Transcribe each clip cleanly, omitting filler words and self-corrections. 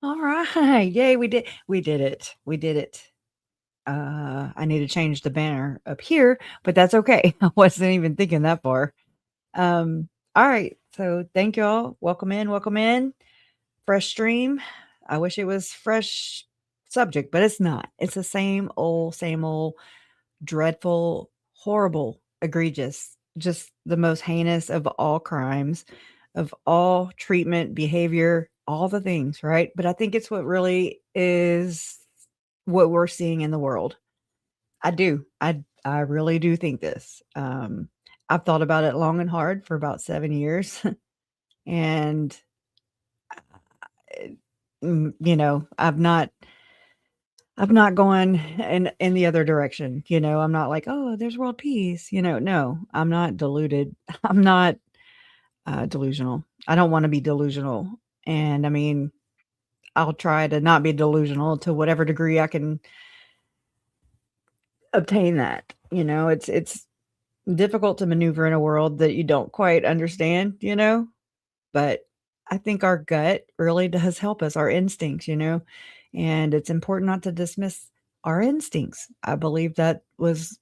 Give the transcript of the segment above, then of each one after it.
All right. Yay, we did it. We did it. I need to change the banner up here, but that's okay. I wasn't even thinking that far. All right. So thank y'all. Welcome in, welcome in. Fresh stream. I wish it was fresh subject, but it's not. It's the same old dreadful, horrible, egregious, just the most heinous of all crimes, of all treatment, behavior, all the things, right? But I think it's what really is what we're seeing in the world. I do. I really do think this. I've thought about it long and hard for about 7 years, and, I've not gone in the other direction, I'm not like, "Oh, there's world peace," no, I'm not deluded. I'm not, delusional. I don't wanna be delusional, and, I mean, I'll try to not be delusional to whatever degree I can obtain that, it's difficult to maneuver in a world that you don't quite understand, but I think our gut really does help us, our instincts, and it's important not to dismiss our instincts. I believe that was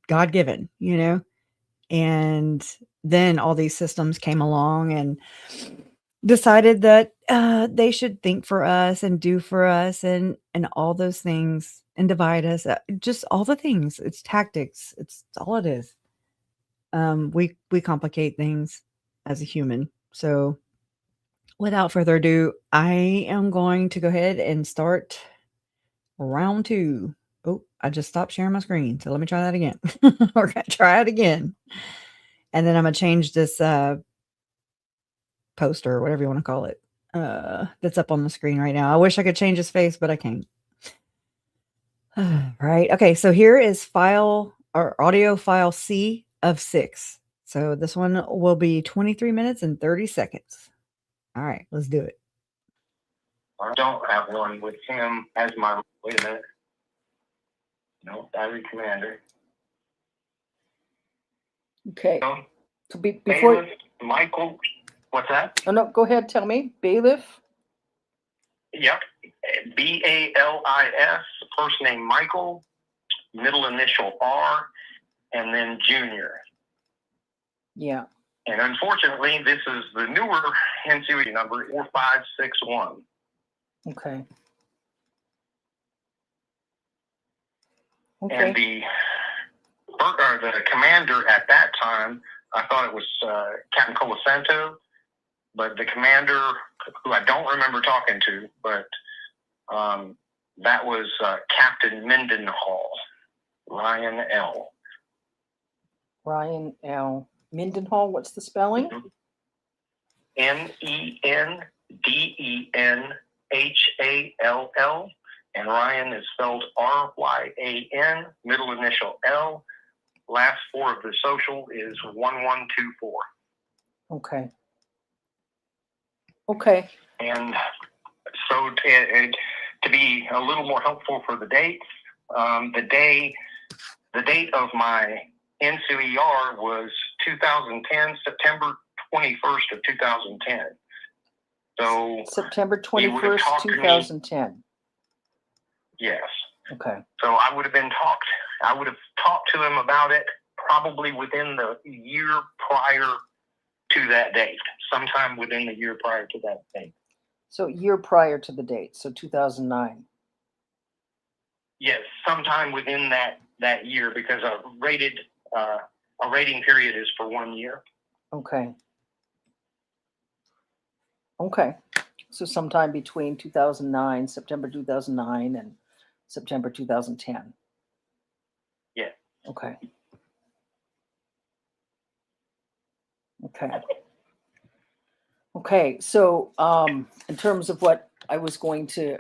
God given, and then all these systems came along and decided that they should think for us and do for us and all those things and divide us, just all the things. It's tactics. It's all it is. We complicate things as a human. So without further ado, I am going to go ahead and start round 2. Oh, I just stopped sharing my screen, so let me try that again. We're gonna try it again, and then I'm gonna change this, poster or whatever you wanna call it, that's up on the screen right now. I wish I could change his face, but I can't. Right, okay, so here is file or audio file C of 6. So this one will be 23 minutes and 30 seconds. All right, let's do it. I don't have one with him as my. Wait a minute. No, diary commander. Okay. No. So before Bailiff, Michael. What's that? Oh no, go ahead. Tell me, bailiff. Yep. Balis. First name Michael, middle initial R, and then Junior. Yeah. And unfortunately, this is the newer NCUE number 4561. Okay. And the commander at that time, I thought it was Captain Colasanto, but the commander, who I don't remember talking to, but that was Captain Mendenhall, Ryan L. Ryan L. Mendenhall, what's the spelling? Mendenhall, and Ryan is spelled Ryan, middle initial L. Last 4 of the social is 1124. Okay. Okay. And so to be a little more helpful for the dates, the date of my NCER was 2010, September 21st of 2010. So September 21st, 2010. Yes. Okay. So I would have talked to him about it probably within the year prior to that date, sometime within the year prior to that date. So year prior to the date, so 2009. Yes, sometime within that year, because a rating period is for 1 year. Okay. Okay. So sometime between 2009, September 2009 and September 2010. Yeah. Okay. Okay. Okay. So in terms of what I was going to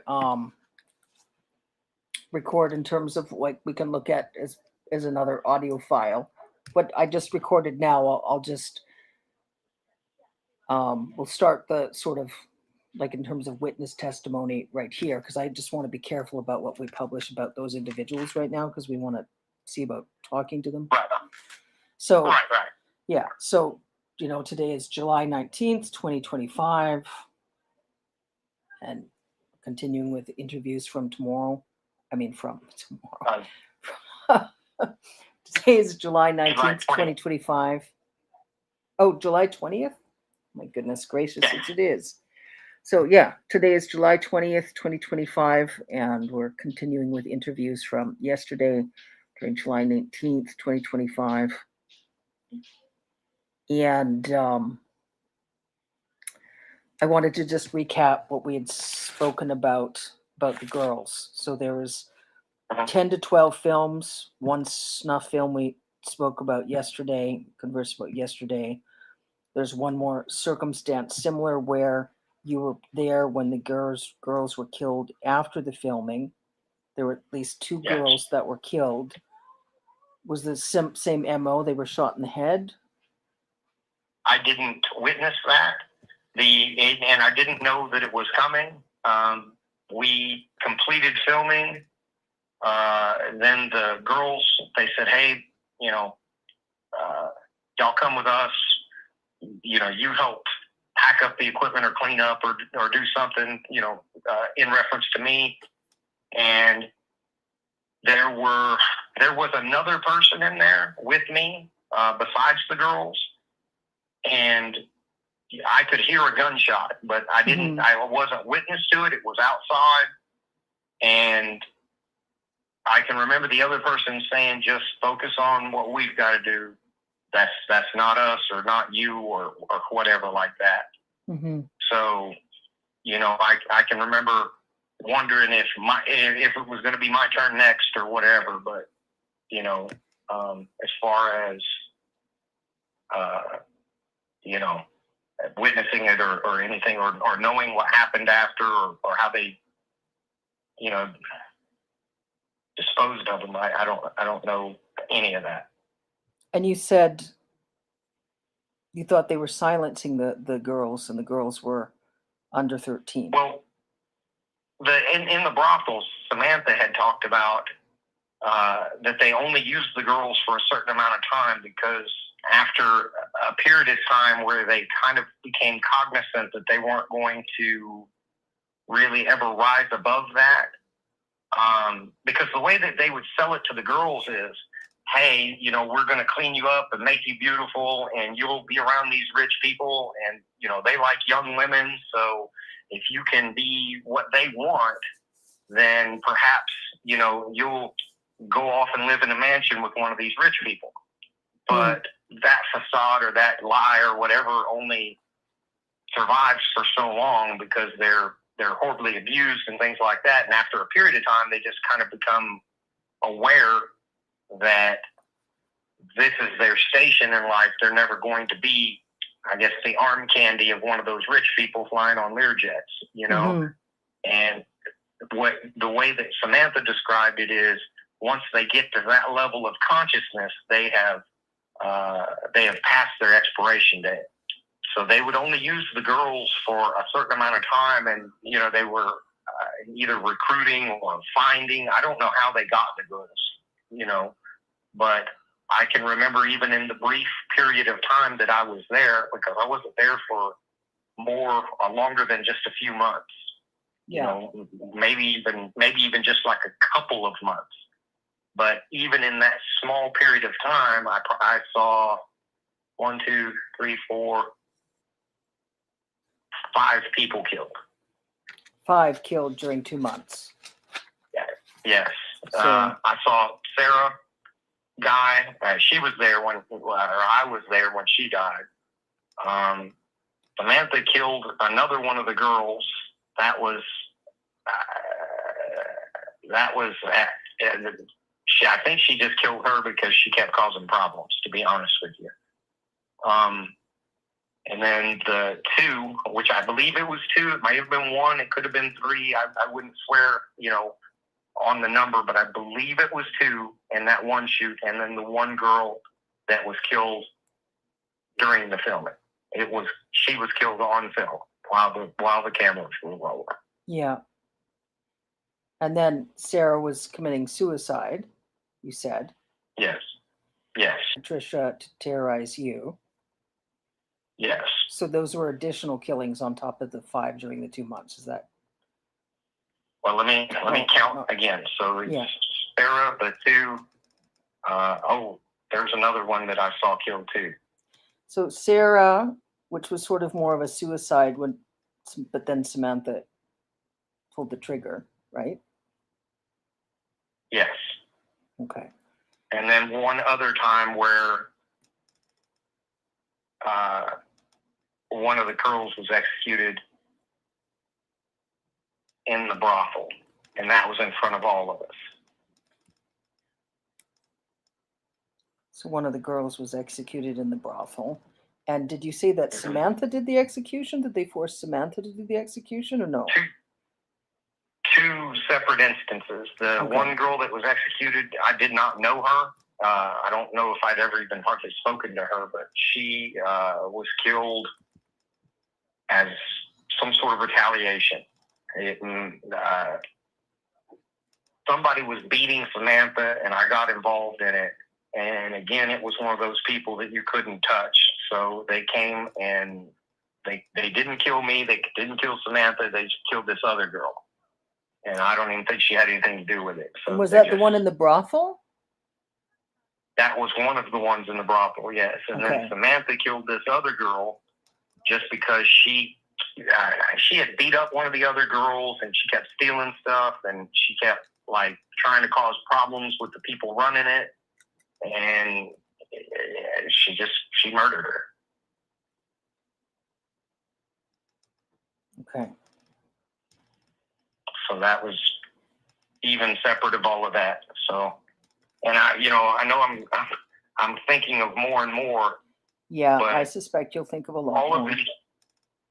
record, in terms of what we can look at as another audio file, what I just recorded now, I'll just we'll start the sort of like in terms of witness testimony right here, because I just want to be careful about what we publish about those individuals right now, because we want to see about talking to them. Right. So, Right. Yeah. So, today is July 19th, 2025. And continuing with interviews from tomorrow. From tomorrow. Today is July 19th, 2025. Oh, July 20th? My goodness gracious, yes, it is. So yeah, today is July 20th, 2025, and we're continuing with interviews from yesterday during July 19th, 2025. And I wanted to just recap what we had spoken about the girls. So there was 10 to 12 films, one snuff film we spoke about yesterday, conversed about yesterday. There's one more circumstance similar where you were there when the girls were killed after the filming. There were at least two girls that were killed. Was the same MO? They were shot in the head? I didn't witness that. And I didn't know that it was coming. We completed filming. Then the girls, they said, hey, y'all come with us. You help pack up the equipment or clean up or do something, in reference to me. And there was another person in there with me, besides the girls. And I could hear a gunshot, but I wasn't witness to it. It was outside. And I can remember the other person saying, just focus on what we've got to do. That's not us or not you or whatever like that. Mm-hmm. So, I can remember wondering if it was going to be my turn next or whatever. But, as far as, witnessing it or anything or knowing what happened after or how they, disposed of them, I don't know any of that. And you said you thought they were silencing the girls, and the girls were under 13. Well, in the brothels, Samantha had talked about that they only used the girls for a certain amount of time because after a period of time where they kind of became cognizant that they weren't going to really ever rise above that, because the way that they would sell it to the girls is, hey, we're going to clean you up and make you beautiful and you'll be around these rich people and, they like young women. So if you can be what they want, then perhaps, you'll go off and live in a mansion with one of these rich people. But that facade or that lie or whatever only survives for so long because they're horribly abused and things like that. And after a period of time, they just kind of become aware that this is their station in life. They're never going to be, I guess, the arm candy of one of those rich people flying on Learjets, Mm-hmm. And the way that Samantha described it is once they get to that level of consciousness, they have passed their expiration date. So they would only use the girls for a certain amount of time, and they were either recruiting or finding. I don't know how they got the girls, but I can remember even in the brief period of time that I was there, because I wasn't there for longer than just a few months. Maybe even just like a couple of months. But even in that small period of time, I saw 1, 2, 3, 4, 5 people killed. 5 killed during 2 months. Yes. So, I saw Sarah die. She was there or I was there when she died. Samantha killed another one of the girls. That was I think she just killed her because she kept causing problems, to be honest with you. And then the 2, which I believe it was 2, it might have been 1, it could have been 3. I wouldn't swear, on the number, but I believe it was 2 in that one shoot. And then the one girl that was killed during the filming, she was killed on film while the cameras were rolling. Yeah. And then Sarah was committing suicide, you said. Yes. Patricia to terrorize you. Yes. So those were additional killings on top of the 5 during the 2 months. Is that? Well, let me count again. So it's Sarah, the two. There's another one that I saw killed too. So Sarah, which was sort of more of a suicide, but then Samantha pulled the trigger, right? Yes. Okay. And then one other time where one of the girls was executed in the brothel, and that was in front of all of us. So one of the girls was executed in the brothel. And did you say that Samantha did the execution? Did they force Samantha to do the execution or no? Two separate instances. The one girl that was executed, I did not know her. I don't know if I'd ever even hardly spoken to her, but she was killed as some sort of retaliation. Somebody was beating Samantha, and I got involved in it. And again, it was one of those people that you couldn't touch. So they came and they didn't kill me. They didn't kill Samantha. They just killed this other girl. And I don't even think she had anything to do with it. So was that the one in the brothel? That was one of the ones in the brothel, yes. And then Samantha killed this other girl just because she had beat up one of the other girls, and she kept stealing stuff, and she kept like trying to cause problems with the people running it. And she murdered her. Okay. So that was even separate of all of that. So, and I know I'm thinking of more and more. Yeah, I suspect you'll think of a lot more.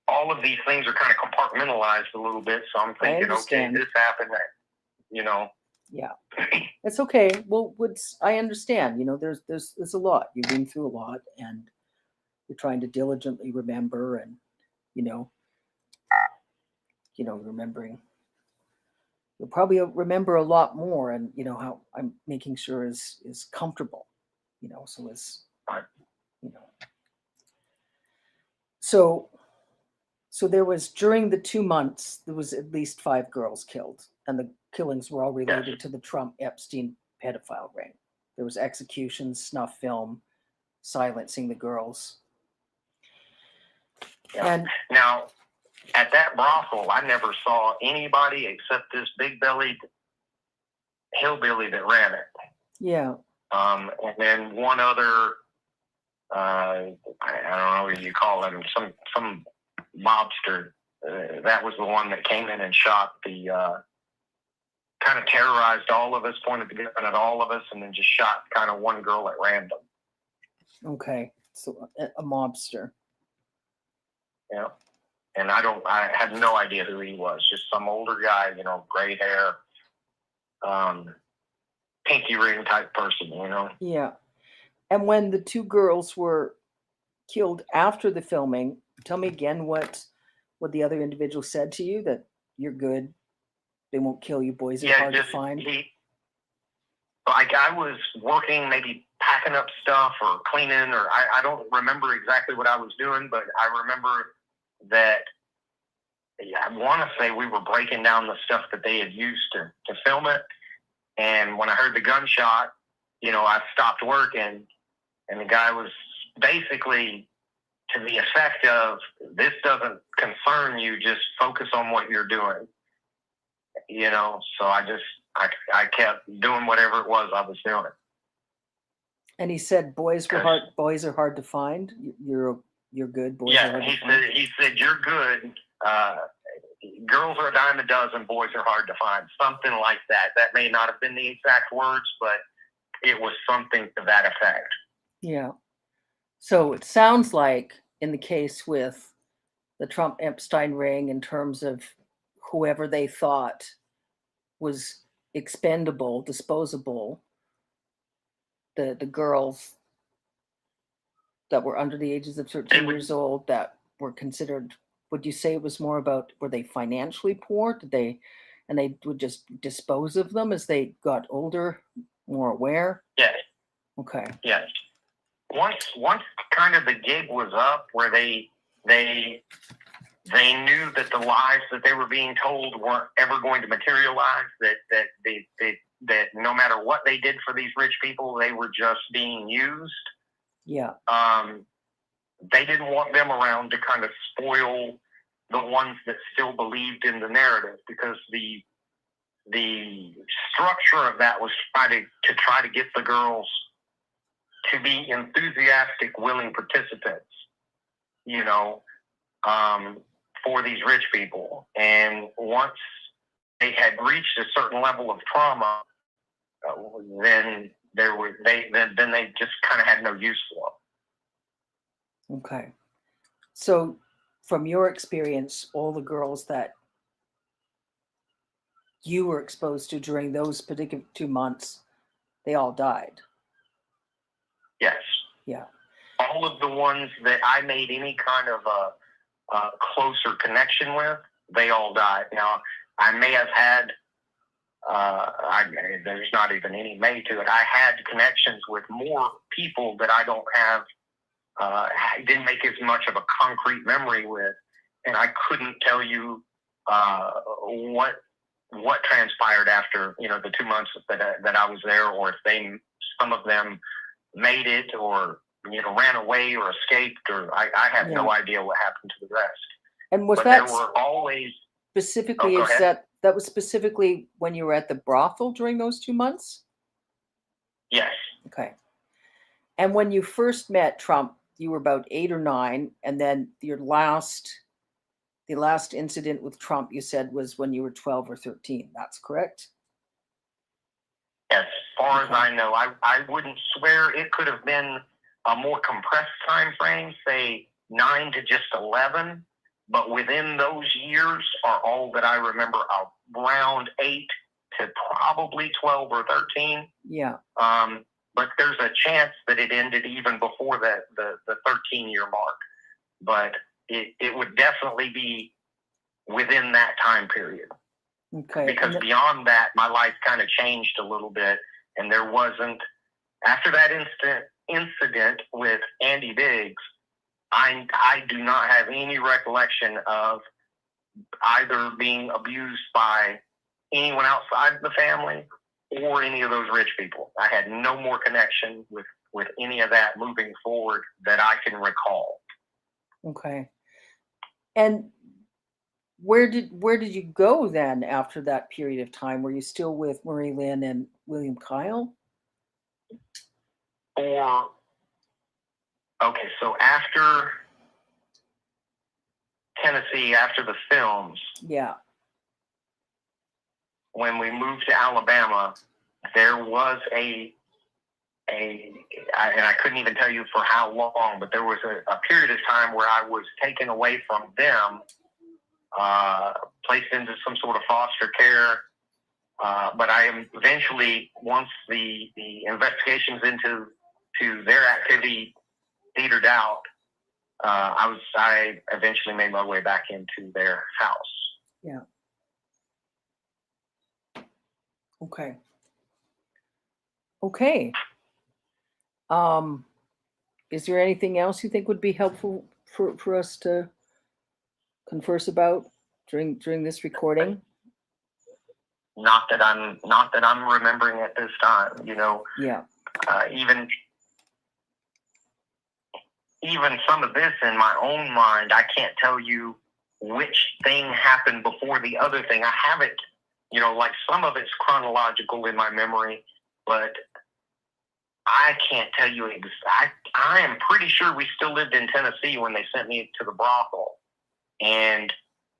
All of these things are kind of compartmentalized a little bit. So I'm thinking, okay, this happened. Yeah, it's okay. Well, I understand. There's a lot. You've been through a lot, and you're trying to diligently remember, and remembering. You'll probably remember a lot more, and how I'm making sure is comfortable. So it's So there was, during the 2 months, there was at least 5 girls killed, and the killings were all related to the Trump Epstein pedophile ring. There was executions, snuff film, silencing the girls. Yeah. And now, at that brothel, I never saw anybody except this big-bellied hillbilly that ran it. Yeah. And then one other, I don't know what you call him, some mobster. That was the one that came in and shot kind of terrorized all of us, pointed the gun at all of us, and then just shot kind of one girl at random. Okay, so a mobster. Yeah, and I had no idea who he was. Just some older guy, gray hair, pinky ring type person, Yeah, and when the 2 girls were killed after the filming, tell me again what the other individual said to you, that you're good, they won't kill you, boys are hard to find. I was working, maybe packing up stuff or cleaning, or I don't remember exactly what I was doing, but I remember that I want to say we were breaking down the stuff that they had used to film it. And when I heard the gunshot, I stopped working, and the guy was basically to the effect of, this doesn't concern you, just focus on what you're doing. So I kept doing whatever it was I was doing. And he said, boys are hard to find. You're good. Boys are hard to find. He said, you're good. Girls are a dime a dozen. Boys are hard to find. Something like that. That may not have been the exact words, but it was something to that effect. Yeah. So it sounds like in the case with the Trump Epstein ring, in terms of whoever they thought was expendable, disposable, the girls that were under the ages of 13 years old that were considered, would you say it was more about, were they financially poor? And they would just dispose of them as they got older, more aware? Yes. Okay. Yes. Once kind of the gig was up, where they They knew that the lies that they were being told weren't ever going to materialize, that no matter what they did for these rich people, they were just being used. Yeah. They didn't want them around to kind of spoil the ones that still believed in the narrative, because the structure of that was to try to get the girls to be enthusiastic, willing participants, you know, for these rich people. And once they had reached a certain level of trauma, then they just kind of had no use for them. Okay. So from your experience, all the girls that you were exposed to during those particular 2 months, they all died. Yes. Yeah. All of the ones that I made any kind of a closer connection with, they all died. Now, I may have had, there's not even any may to it. I had connections with more people that I don't have, didn't make as much of a concrete memory with, and I couldn't tell you what transpired after, you know, the 2 months that I was there, or if some of them made it, or, you know, ran away or escaped, or I have no idea what happened to the rest. And was but that there were always specifically, that was specifically when you were at the brothel during those 2 months? Yes. Okay. And when you first met Trump, you were about 8 or 9, and then the last incident with Trump, you said, was when you were 12 or 13. That's correct? As far as I know, I wouldn't swear. It could have been a more compressed time frame, say 9 to just 11. But within those years are all that I remember, around 8 to probably 12 or 13. Yeah. But there's a chance that it ended even before the 13-year mark. But it would definitely be within that time period. Okay. Because beyond that, my life kind of changed a little bit, and there wasn't, after that incident with Andy Biggs, I do not have any recollection of either being abused by anyone outside the family or any of those rich people. I had no more connection with any of that moving forward that I can recall. Okay. And where did you go then after that period of time? Were you still with Marie Lynn and William Kyle? Okay, so after Tennessee, after the films, when we moved to Alabama, there was and I couldn't even tell you for how long, but there was a period of time where I was taken away from them, placed into some sort of foster care. But I am eventually, once the investigations into their activity petered out, I eventually made my way back into their house. Yeah. Okay. Okay. Is there anything else you think would be helpful for us to converse about during this recording? Not that I'm remembering at this time, you know. Yeah. Even some of this in my own mind, I can't tell you which thing happened before the other thing. I have it, you know, like some of it's chronological in my memory, but I can't tell you I am pretty sure we still lived in Tennessee when they sent me to the brothel. And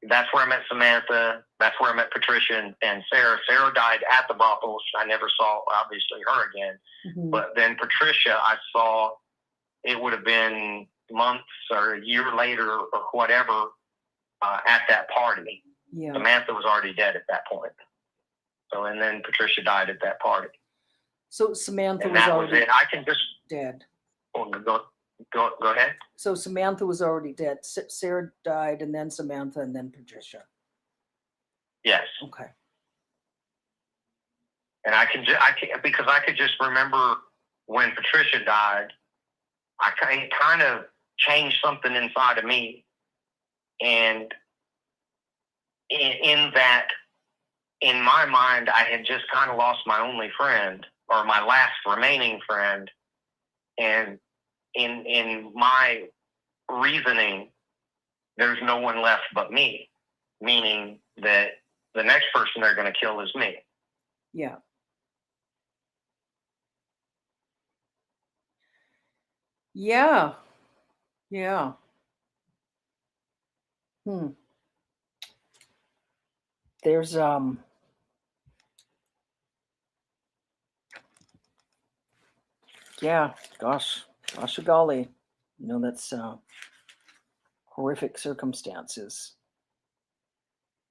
that's where I met Samantha. That's where I met Patricia and Sarah. Sarah died at the brothel. I never saw, obviously, her again. Mm-hmm. But then Patricia, I saw, it would have been months or a year later or whatever, at that party. Yeah. Samantha was already dead at that point. So, and then Patricia died at that party. So Samantha was already I can just dead. Go ahead. So Samantha was already dead. Sarah died, and then Samantha, and then Patricia. Yes. Okay. And I can because I could just remember when Patricia died. It kind of changed something inside of me, And in that, in my mind, I had just kind of lost my only friend, or my last remaining friend. And in my reasoning, there's no one left but me, meaning that the next person they're going to kill is me. Yeah. Yeah. Yeah. There's yeah, gosh golly, that's horrific circumstances.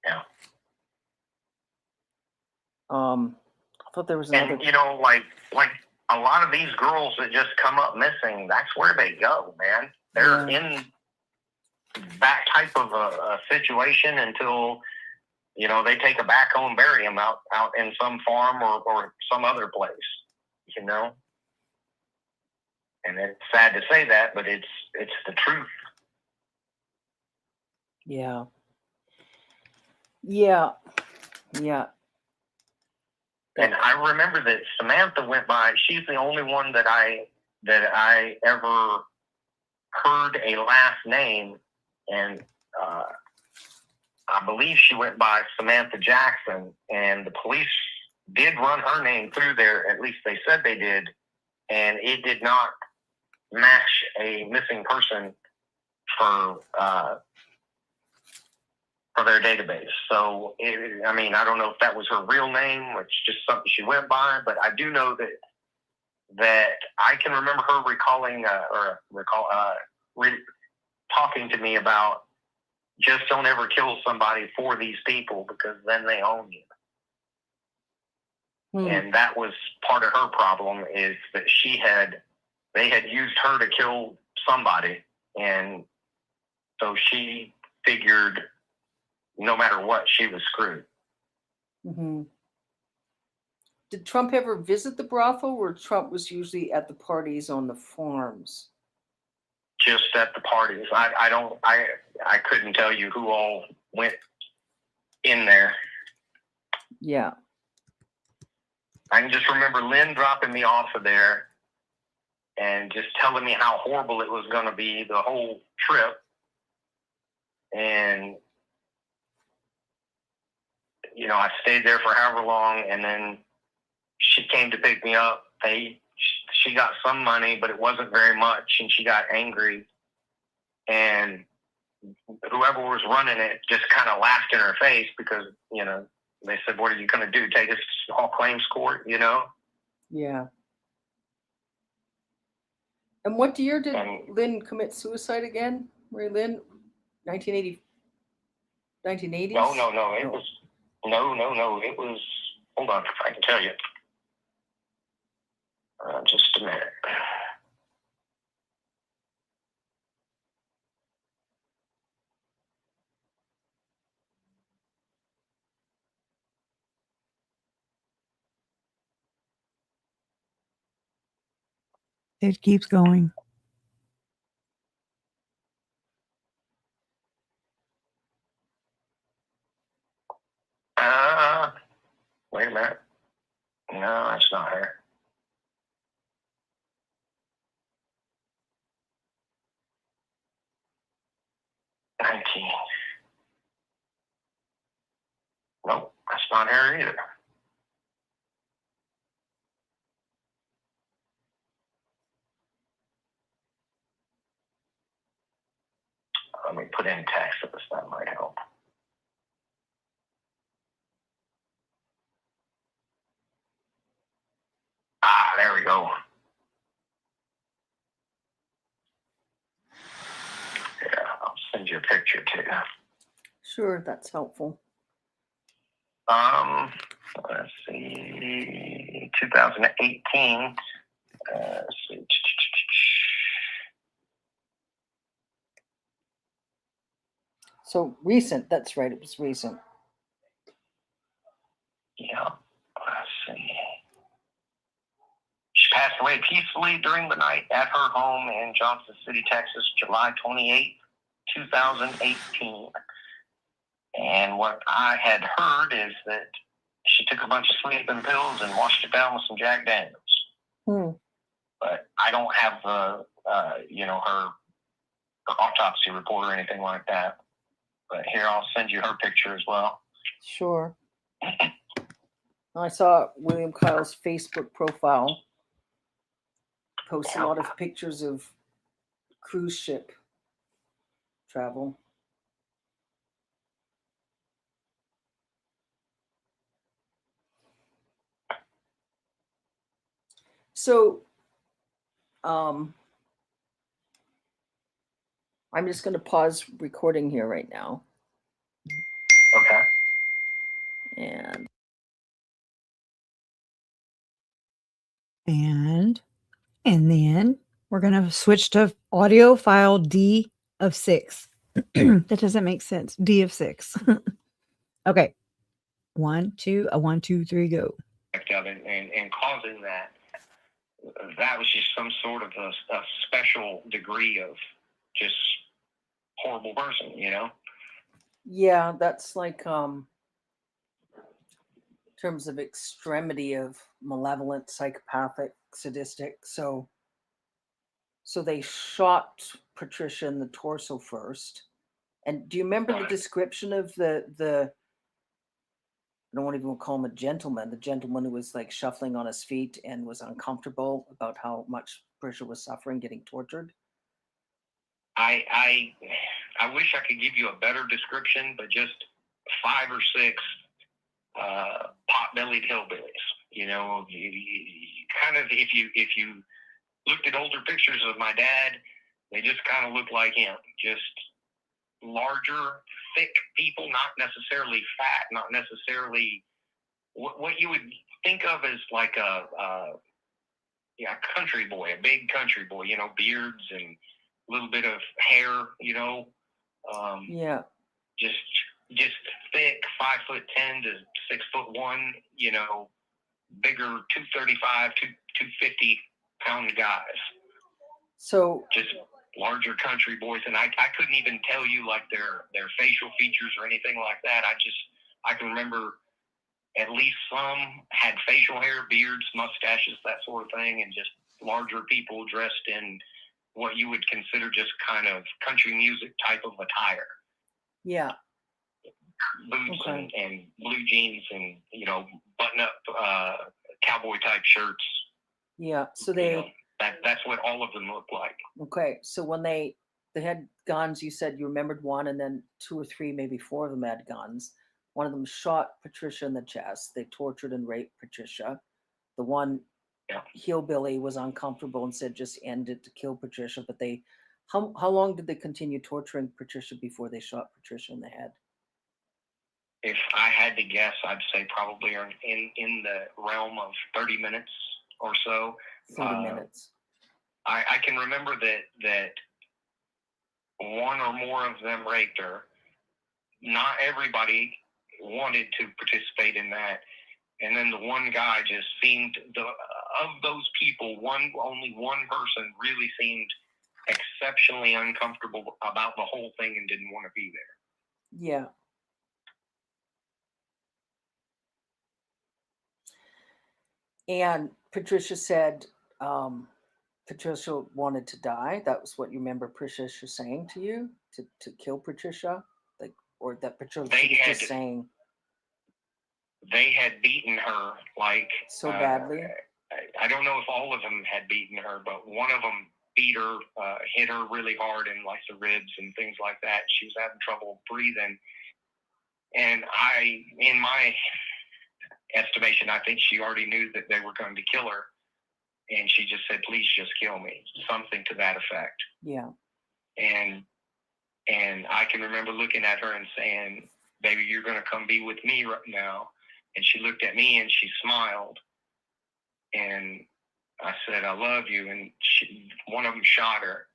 Yeah. I thought there was another. And like a lot of these girls that just come up missing, that's where they go, man. They're in that type of a situation until they take a backhoe and bury them out in some farm or some other place, And it's sad to say that, but it's the truth. Yeah. Yeah. Yeah. And I remember that Samantha went by. She's the only one that I ever heard a last name, and I believe she went by Samantha Jackson. And the police did run her name through there. At least they said they did, and it did not match a missing person for their database. So, I don't know if that was her real name or it's just something she went by, but I do know that I can remember her talking to me about, just don't ever kill somebody for these people because then they own you. And that was part of her problem, is that they had used her to kill somebody. And so she figured no matter what, she was screwed. Mm-hmm. Did Trump ever visit the brothel, or Trump was usually at the parties on the farms? Just at the parties. I couldn't tell you who all went in there. Yeah. I can just remember Lynn dropping me off of there and just telling me how horrible it was going to be the whole trip. And I stayed there for however long, and then she came to pick me up. She got some money, but it wasn't very much, and she got angry. And whoever was running it just kind of laughed in her face because, they said, "What are you going to do? Take us to small claims court?" Yeah. And what year did Lynn commit suicide again? Mary Lynn? 1980? 1980s? No. It was... No. It was... Hold on, I can tell you. Just a minute. It keeps going. Wait a minute. No, that's not her. Nope, that's not her either. Let me put in Texas. That might help. There we go. Yeah, I'll send you a picture too. Sure, that's helpful. Let's see, 2018. Let's see. So recent, that's right, it was recent. Yeah, let's see. She passed away peacefully during the night at her home in Johnson City, Texas, July 28, 2018. And what I had heard is that she took a bunch of sleeping pills and washed it down with some Jack Daniels. But I don't have the, her autopsy report or anything like that. But here, I'll send you her picture as well. Sure. I saw William Kyle's Facebook profile post a lot of pictures of cruise ship travel. So, I'm just going to pause recording here right now. Okay. And then we're going to switch to audio file D of 6. That doesn't make sense. D of 6. Okay. 1, 2, 1, 2, 3, go. And causing that was just some sort of a special degree of just horrible person, yeah, that's like in terms of extremity of malevolent, psychopathic, sadistic. So they shot Patricia in the torso first. And do you remember the description of the I don't even call him a gentleman, the gentleman who was like shuffling on his feet and was uncomfortable about how much Patricia was suffering, getting tortured? I wish I could give you a better description, but just 5 or 6 pot-bellied hillbillies. Kind of if you looked at older pictures of my dad, they just kind of look like him. Just larger, thick people, not necessarily fat, not necessarily what you would think of as like a country boy, a big country boy, beards and a little bit of hair, yeah. Just thick, 5'10" to 6'1", bigger 235, 250 pound guys. So just larger country boys, and I couldn't even tell you like their facial features or anything like that. I can remember at least some had facial hair, beards, mustaches, that sort of thing, and just larger people dressed in what you would consider just kind of country music type of attire. Yeah. Boots and blue jeans and, button up cowboy type shirts. Yeah. So that's what all of them look like. Okay. So when they had guns, you said you remembered one, and then 2 or 3, maybe 4 of them had guns. One of them shot Patricia in the chest. They tortured and raped Patricia. The one hillbilly was uncomfortable and said just end it to kill Patricia. But how long did they continue torturing Patricia before they shot Patricia in the head? If I had to guess, I'd say probably in the realm of 30 minutes or so. 30 minutes. I can remember that one or more of them raped her. Not everybody wanted to participate in that. And then the one guy just seemed, of those people, only one person really seemed exceptionally uncomfortable about the whole thing and didn't want to be there. Yeah. And Patricia said Patricia wanted to die. That was what you remember Patricia saying to you, to kill Patricia? Or that Patricia was just saying? They had beaten her like so badly. I don't know if all of them had beaten her, but one of them beat her, hit her really hard in like the ribs and things like that. She was having trouble breathing, and in my estimation, I think she already knew that they were going to kill her, and she just said, "Please, just kill me," something to that effect. Yeah. And I can remember looking at her and saying, "Baby, you're going to come be with me right now." And she looked at me and she smiled. And I said, "I love you." And one of them shot her.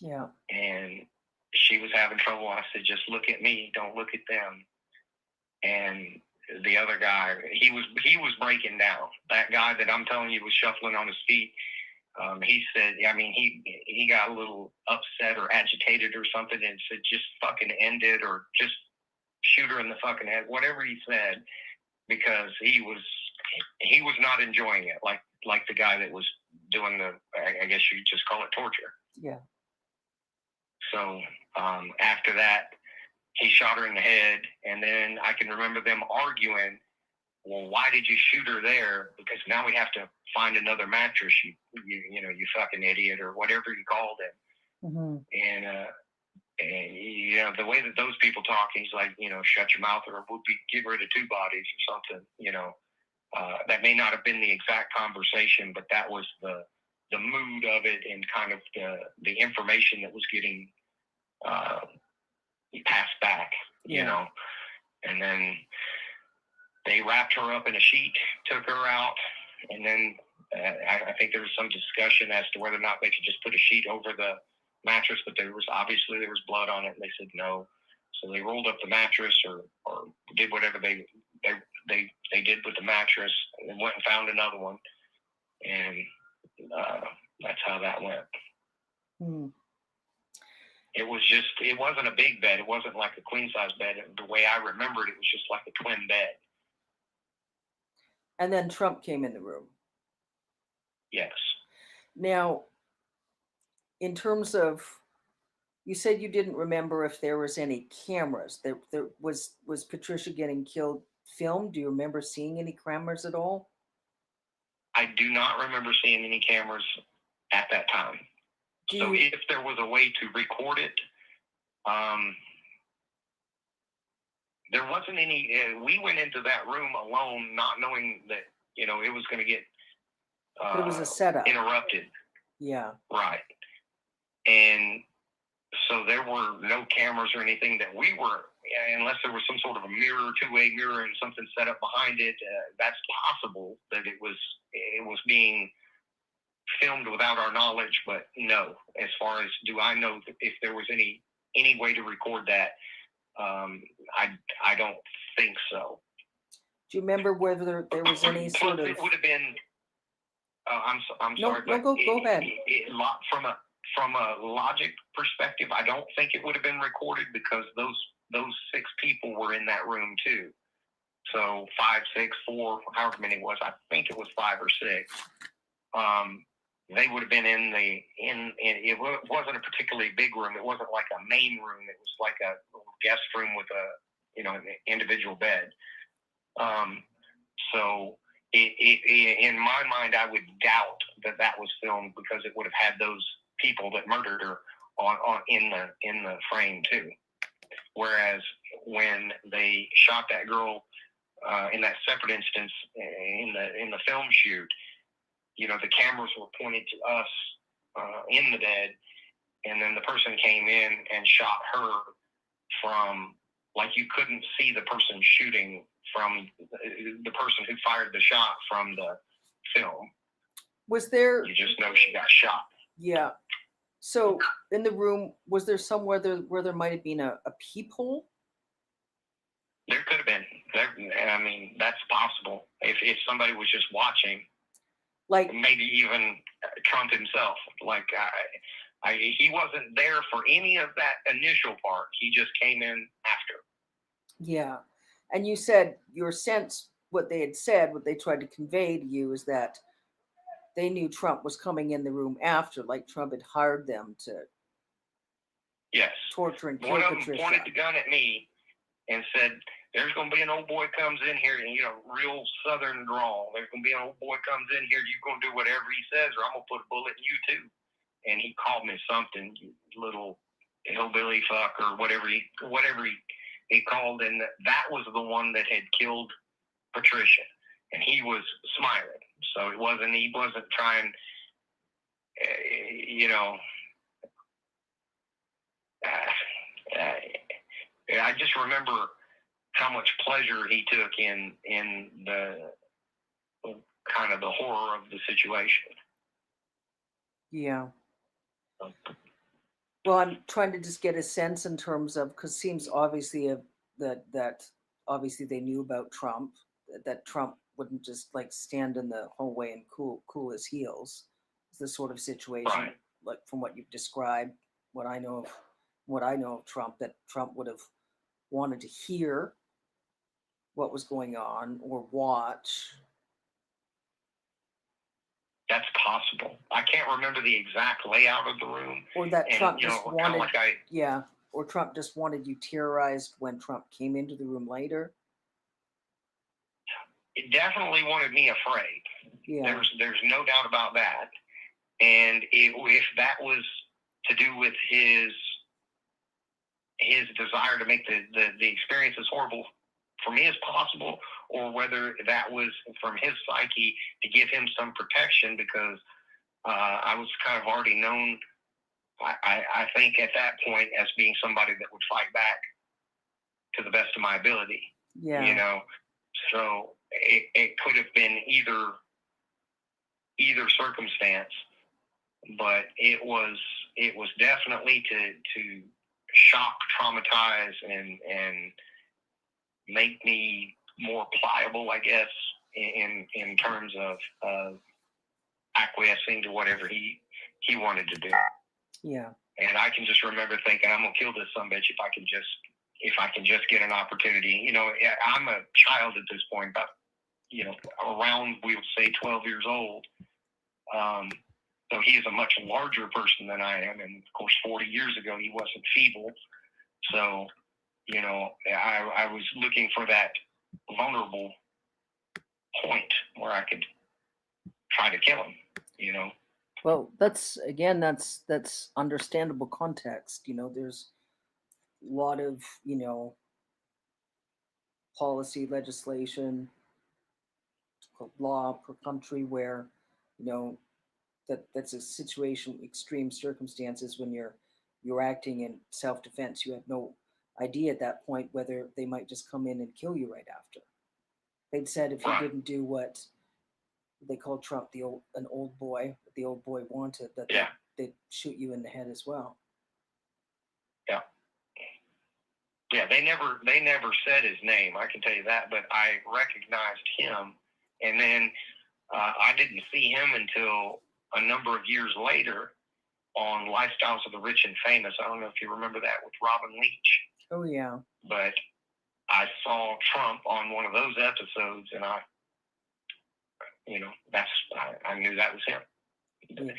Yeah. And she was having trouble. I said, "Just look at me. Don't look at them." And the other guy, he was breaking down. That guy that I'm telling you was shuffling on his feet. He said, I mean, he got a little upset or agitated or something and said, just fucking end it or just shoot her in the fucking head, whatever he said, because he was not enjoying it, like the guy that was doing the, I guess you just call it torture. Yeah. So after that, he shot her in the head, and then I can remember them arguing, well, why did you shoot her there? Because now we have to find another mattress, you fucking idiot, or whatever you called him. Mm-hmm. And you know, the way that those people talk, he's like, shut your mouth or we'll get rid of two bodies or something, that may not have been the exact conversation, but that was the mood of it and kind of the information that was getting passed back, and then they wrapped her up in a sheet, took her out, and then I think there was some discussion as to whether or not they could just put a sheet over the mattress, but there was blood on it, and they said no. So they rolled up the mattress or did whatever they did with the mattress, and went and found another one, and that's how that went. Mm. It wasn't a big bed. It wasn't like a queen size bed. The way I remembered it was just like a twin bed. And then Trump came in the room. Yes. Now, in terms of, you said you didn't remember if there was any cameras. There was Patricia getting killed filmed? Do you remember seeing any cameras at all? I do not remember seeing any cameras at that time. So if there was a way to record it, there wasn't any. We went into that room alone, not knowing that it was going to get. It was a setup. Interrupted. Yeah. Right. And so there were no cameras or anything that we were, unless there was some sort of a mirror, two-way mirror, and something set up behind it. That's possible that it was being filmed without our knowledge, but no. As far as do I know if there was any way to record that, I don't think so. Do you remember whether there was any sort of? It would have been. I'm sorry. No, go ahead. From a logic perspective, I don't think it would have been recorded because those 6 people were in that room too. So 5, 6, 4, however many it was, I think it was 5 or 6. They would have been in it wasn't a particularly big room. It wasn't like a main room. It was like a guest room with an individual bed. So in my mind, I would doubt that was filmed because it would have had those people that murdered her on in the frame too. Whereas when they shot that girl in that separate instance in the film shoot, the cameras were pointed to us in the bed, and then the person came in and shot her from, like, you couldn't see the person shooting from the person who fired the shot from the film. Was there? You just know she got shot. Yeah. So in the room, was there somewhere where there might have been a peephole? There could have been. I mean, that's possible. If somebody was just watching, like maybe even Trump himself. Like he wasn't there for any of that initial part. He just came in after. Yeah. And you said your sense, what they had said, what they tried to convey to you is that they knew Trump was coming in the room after, like Trump had hired them to torture and kill Patricia. One of them pointed the gun at me and said, there's going to be an old boy comes in here, and real southern drawl. There's going to be an old boy comes in here, you're going to do whatever he says, or I'm going to put a bullet in you too. And he called me something, you little hillbilly fuck, or whatever he called, and that was the one that had killed Patricia, and he was smiling. So he wasn't trying, I just remember how much pleasure he took in the kind of the horror of the situation. Yeah. Well, I'm trying to just get a sense in terms of, because it seems obviously that obviously they knew about Trump, that Trump wouldn't just like stand in the hallway and cool his heels. the sort of situation, Right. like from what you've described, what I know of Trump, that Trump would have wanted to hear what was going on or watch. That's possible. I can't remember the exact layout of the room. Or that And, Trump you know, just kind wanted, of like yeah, or Trump just wanted you terrorized when Trump came into the room later. it definitely wanted me afraid. Yeah, There's no doubt about that. And if that was to do with his desire to make the experience as horrible for me as possible, or whether that was from his psyche to give him some protection, because I was kind of already known, I think at that point, as being somebody that would fight back to the best of my ability. yeah, You know, so it could have been either circumstance, but it was definitely to shock, traumatize, and make me more pliable, I guess, in terms of acquiescing to whatever he wanted to do. yeah, And I can just remember thinking, I'm gonna kill this sumbitch if I can just get an opportunity. You know, I'm a child at this point, about, you know, around, we would say 12 years old. So he is a much larger person than I am, and of course, 40 years ago he wasn't feeble. So, you know, I was looking for that vulnerable point where I could try to kill him. You know. Well, that's understandable context. You know, there's a lot of, you know, policy, legislation, law per country where, you know, that's a situation, extreme circumstances when you're acting in self-defense. You have no idea at that point whether they might just come in and kill you right after. They'd said if you didn't do what they called Trump an old boy, what the old boy wanted, that they'd shoot you in the head as well. Yeah. Yeah, they never said his name, I can tell you that, but I recognized him. And then I didn't see him until a number of years later on Lifestyles of the Rich and Famous. I don't know if you remember that, with Robin Leach. Oh, yeah. But I saw Trump on one of those episodes, and I knew that was him. Yeah.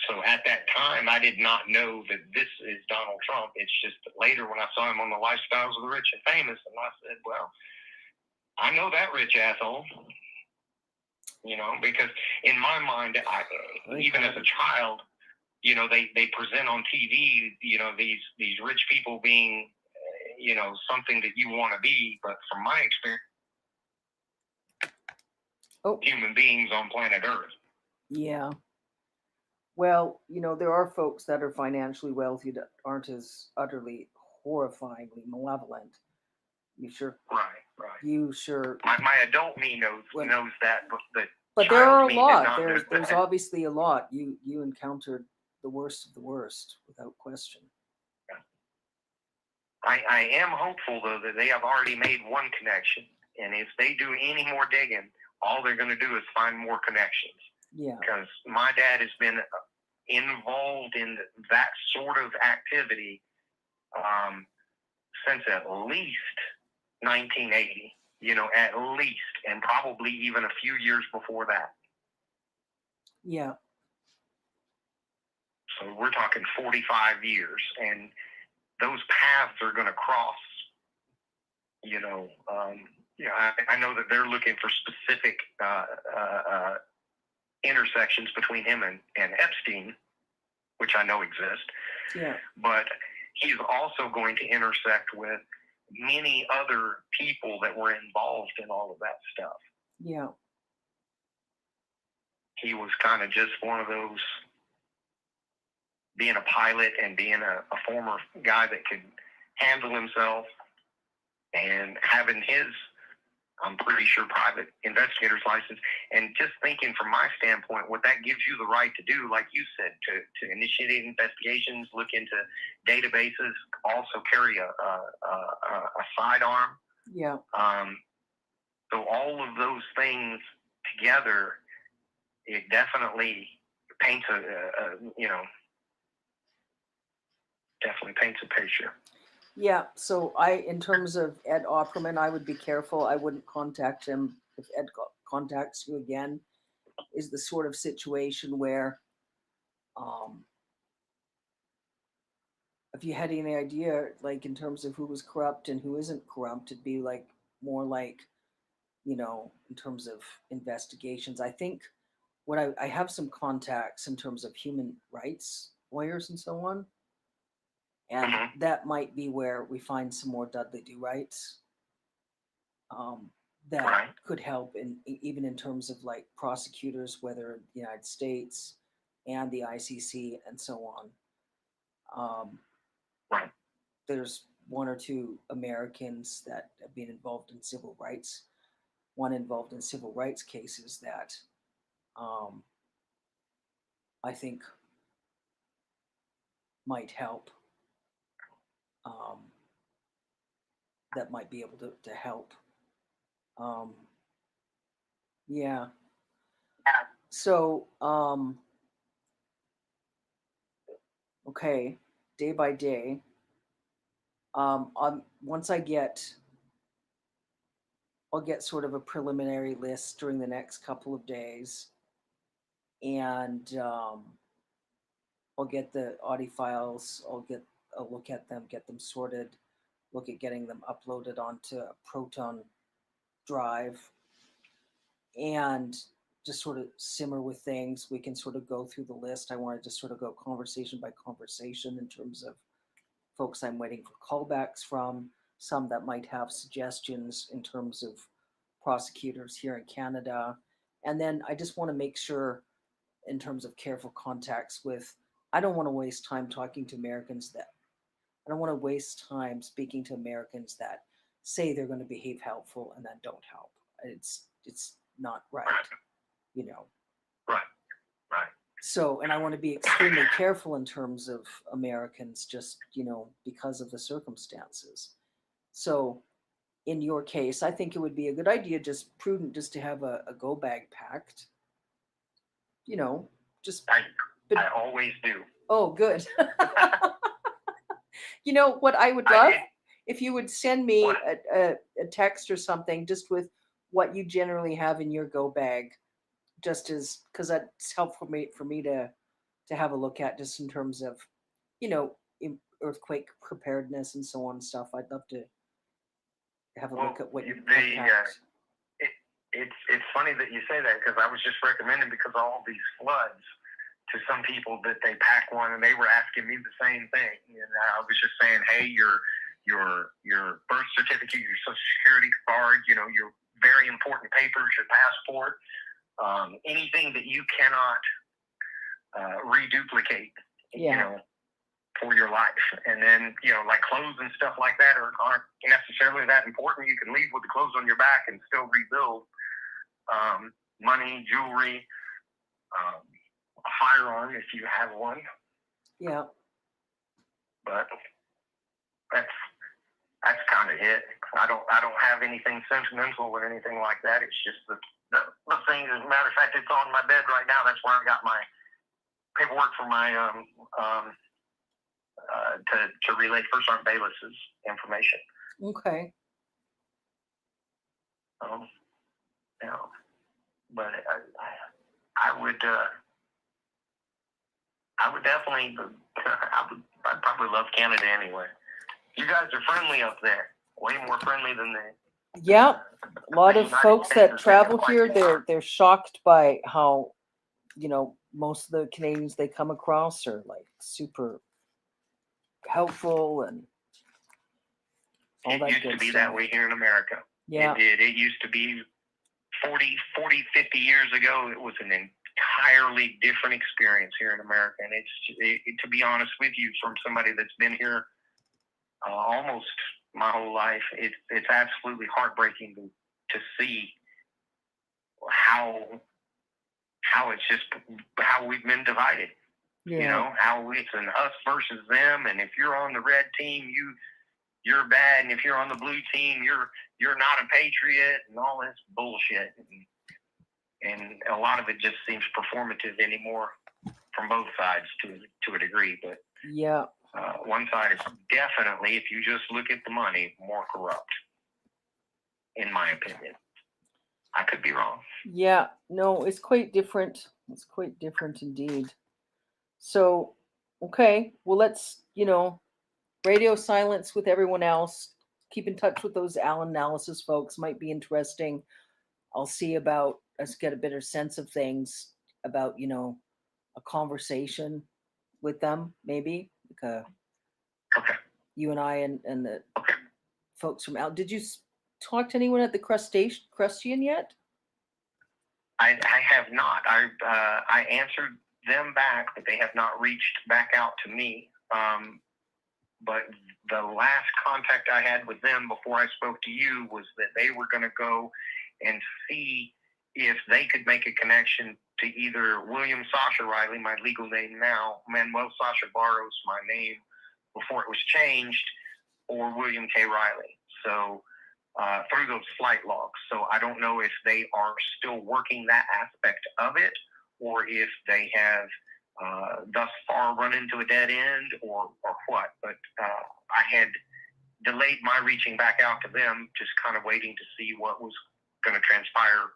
So at that time, I did not know that this is Donald Trump. It's just that later when I saw him on the Lifestyles of the Rich and Famous, and I said, well, I know that rich asshole. You know, because in my mind, even as a child, you know, they present on TV, you know, these rich people being, you know, something that you want to be. But from my experience, human beings on planet Earth. Yeah. Well, you know, there are folks that are financially wealthy that aren't as utterly horrifyingly malevolent. You sure? Right. You sure? My adult me knows that, but there are a lot. There's obviously a lot. You encountered the worst of the worst, without question. I am hopeful, though, that they have already made one connection, and if they do any more digging, all they're going to do is find more connections. Yeah. Because my dad has been involved in that sort of activity since at least 1980, you know, at least, and probably even a few years before that. Yeah. So we're talking 45 years, and those paths are going to cross. You know, I know that they're looking for specific intersections between him and Epstein, which I know exist. Yeah. But he's also going to intersect with many other people that were involved in all of that stuff. Yeah. He was kind of just one of those, being a pilot and being a former guy that could handle himself and having his, I'm pretty sure, private investigator's license. And just thinking from my standpoint, what that gives you the right to do, like you said, to initiate investigations, look into databases, also carry a sidearm. Yeah. So all of those things together, it definitely paints definitely paints a picture. Yeah, so in terms of Ed Opperman, I would be careful. I wouldn't contact him if Ed contacts you again. Is the sort of situation where, if you had any idea, like in terms of who was corrupt and who isn't corrupt, it'd be like more like, in terms of investigations. I think what I have some contacts in terms of human rights lawyers and so on. And that might be where we find some more Dudley Do Rights that could help even in terms of like prosecutors, whether in the United States and the ICC and so on. There's one or two Americans that have been involved in civil rights, one involved in civil rights cases that I think might help. That might be able to help. Yeah. So, okay, day by day. Once I'll get sort of a preliminary list during the next couple of days, and I'll get the audio files. I'll look at them, get them sorted, look at getting them uploaded onto a Proton drive, and just sort of simmer with things. We can sort of go through the list. I want to just sort of go conversation by conversation in terms of folks I'm waiting for callbacks from, some that might have suggestions in terms of prosecutors here in Canada. And then I just want to make sure in terms of careful contacts with, I don't want to waste time talking to Americans that, I don't want to waste time speaking to Americans that say they're going to behave helpful and then don't help. It's not right, Right. So, and I want to be extremely careful in terms of Americans just, because of the circumstances. So in your case, I think it would be a good idea, just prudent, just to have a go bag packed, just. I always do. Oh, good. What I would love? If you would send me a text or something just with what you generally have in your go bag, just as, because that's helpful for me to have a look at, just in terms of, earthquake preparedness and so on and stuff. I'd love to have a look at what you have. It's funny that you say that, because I was just recommending, because of all these floods, to some people that they pack one, and they were asking me the same thing. And I was just saying, hey, your birth certificate, your Social Security card, your very important papers, your passport, anything that you cannot reduplicate, for your life. And then, like clothes and stuff like that aren't necessarily that important. You can leave with the clothes on your back and still rebuild. Money, jewelry, a firearm if you have one. Yeah. But that's kind of it. I don't have anything sentimental or anything like that. It's just the thing. As a matter of fact, it's on my bed right now. That's where I got my paperwork for my to relay First Sergeant Bayless's information. Okay. But I would definitely. I'd probably love Canada anyway. You guys are friendly up there. Way more friendly than the. Yeah, a lot of folks that travel here, they're shocked by how, most of the Canadians they come across are like super helpful and all that good stuff. It used to be that way here in America. Yeah. It did. It used to be 40, 50 years ago. It was an entirely different experience here in America. And to be honest with you, from somebody that's been here almost my whole life, it's absolutely heartbreaking to see how it's just how we've been divided. Yeah. How it's an us versus them, and if you're on the red team, you're bad, and if you're on the blue team, you're not a patriot, and all this bullshit. And a lot of it just seems performative anymore. from both sides to a degree, but Yeah. one side is definitely, if you just look at the money, more corrupt, in my opinion. I could be wrong. Yeah. No, it's quite different. It's quite different indeed. So, okay. Well, let's, radio silence with everyone else. Keep in touch with those Allen analysis folks. Might be interesting. I'll see about us get a better sense of things about, a conversation with them, maybe. Like Okay. you and I and the Okay. folks from Al. Did you talk to anyone at the Crustacean yet? I have not. I answered them back, but they have not reached back out to me. But the last contact I had with them before I spoke to you was that they were going to go and see if they could make a connection to either William Sascha Riley, my legal name now, Manuel Sascha Barros, my name before it was changed, or William K. Riley. So through those flight logs. So I don't know if they are still working that aspect of it, or if they have thus far run into a dead end, or what. But I had delayed my reaching back out to them, just kind of waiting to see what was going to transpire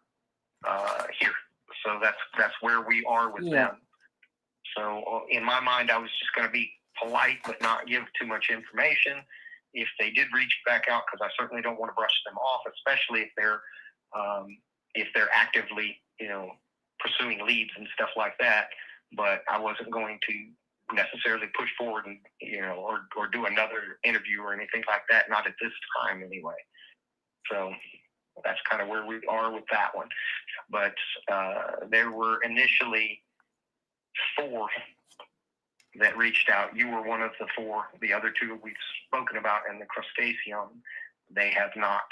here. So that's where we are with them. So in my mind, I was just going to be polite but not give too much information. If they did reach back out, because I certainly don't want to brush them off, especially if they're actively, pursuing leads and stuff like that. But I wasn't going to necessarily push forward and, or do another interview or anything like that. Not at this time, anyway. So that's kind of where we are with that one. But there were initially 4 that reached out. You were one of the 4. The other 2 we've spoken about in the Crustacean, they have not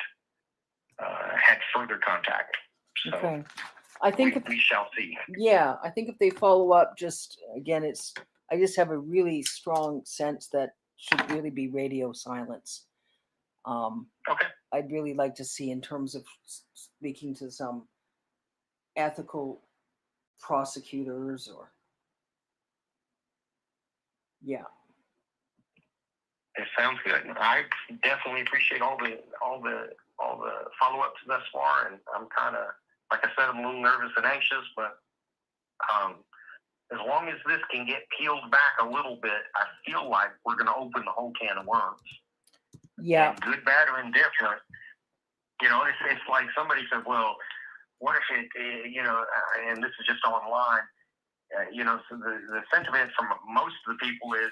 had further contact. So okay. I think we shall see. Yeah, I think if they follow up, just again, I just have a really strong sense that should really be radio silence. Okay. I'd really like to see, in terms of speaking to some ethical prosecutors, or yeah. It sounds good. I definitely appreciate all the follow-ups thus far, and I'm kind of, like I said, I'm a little nervous and anxious, but as long as this can get peeled back a little bit, I feel like we're going to open the whole can of worms. Yeah. And good, bad, or indifferent, it's like somebody said, well, what if it, and this is just online, so the sentiment from most of the people is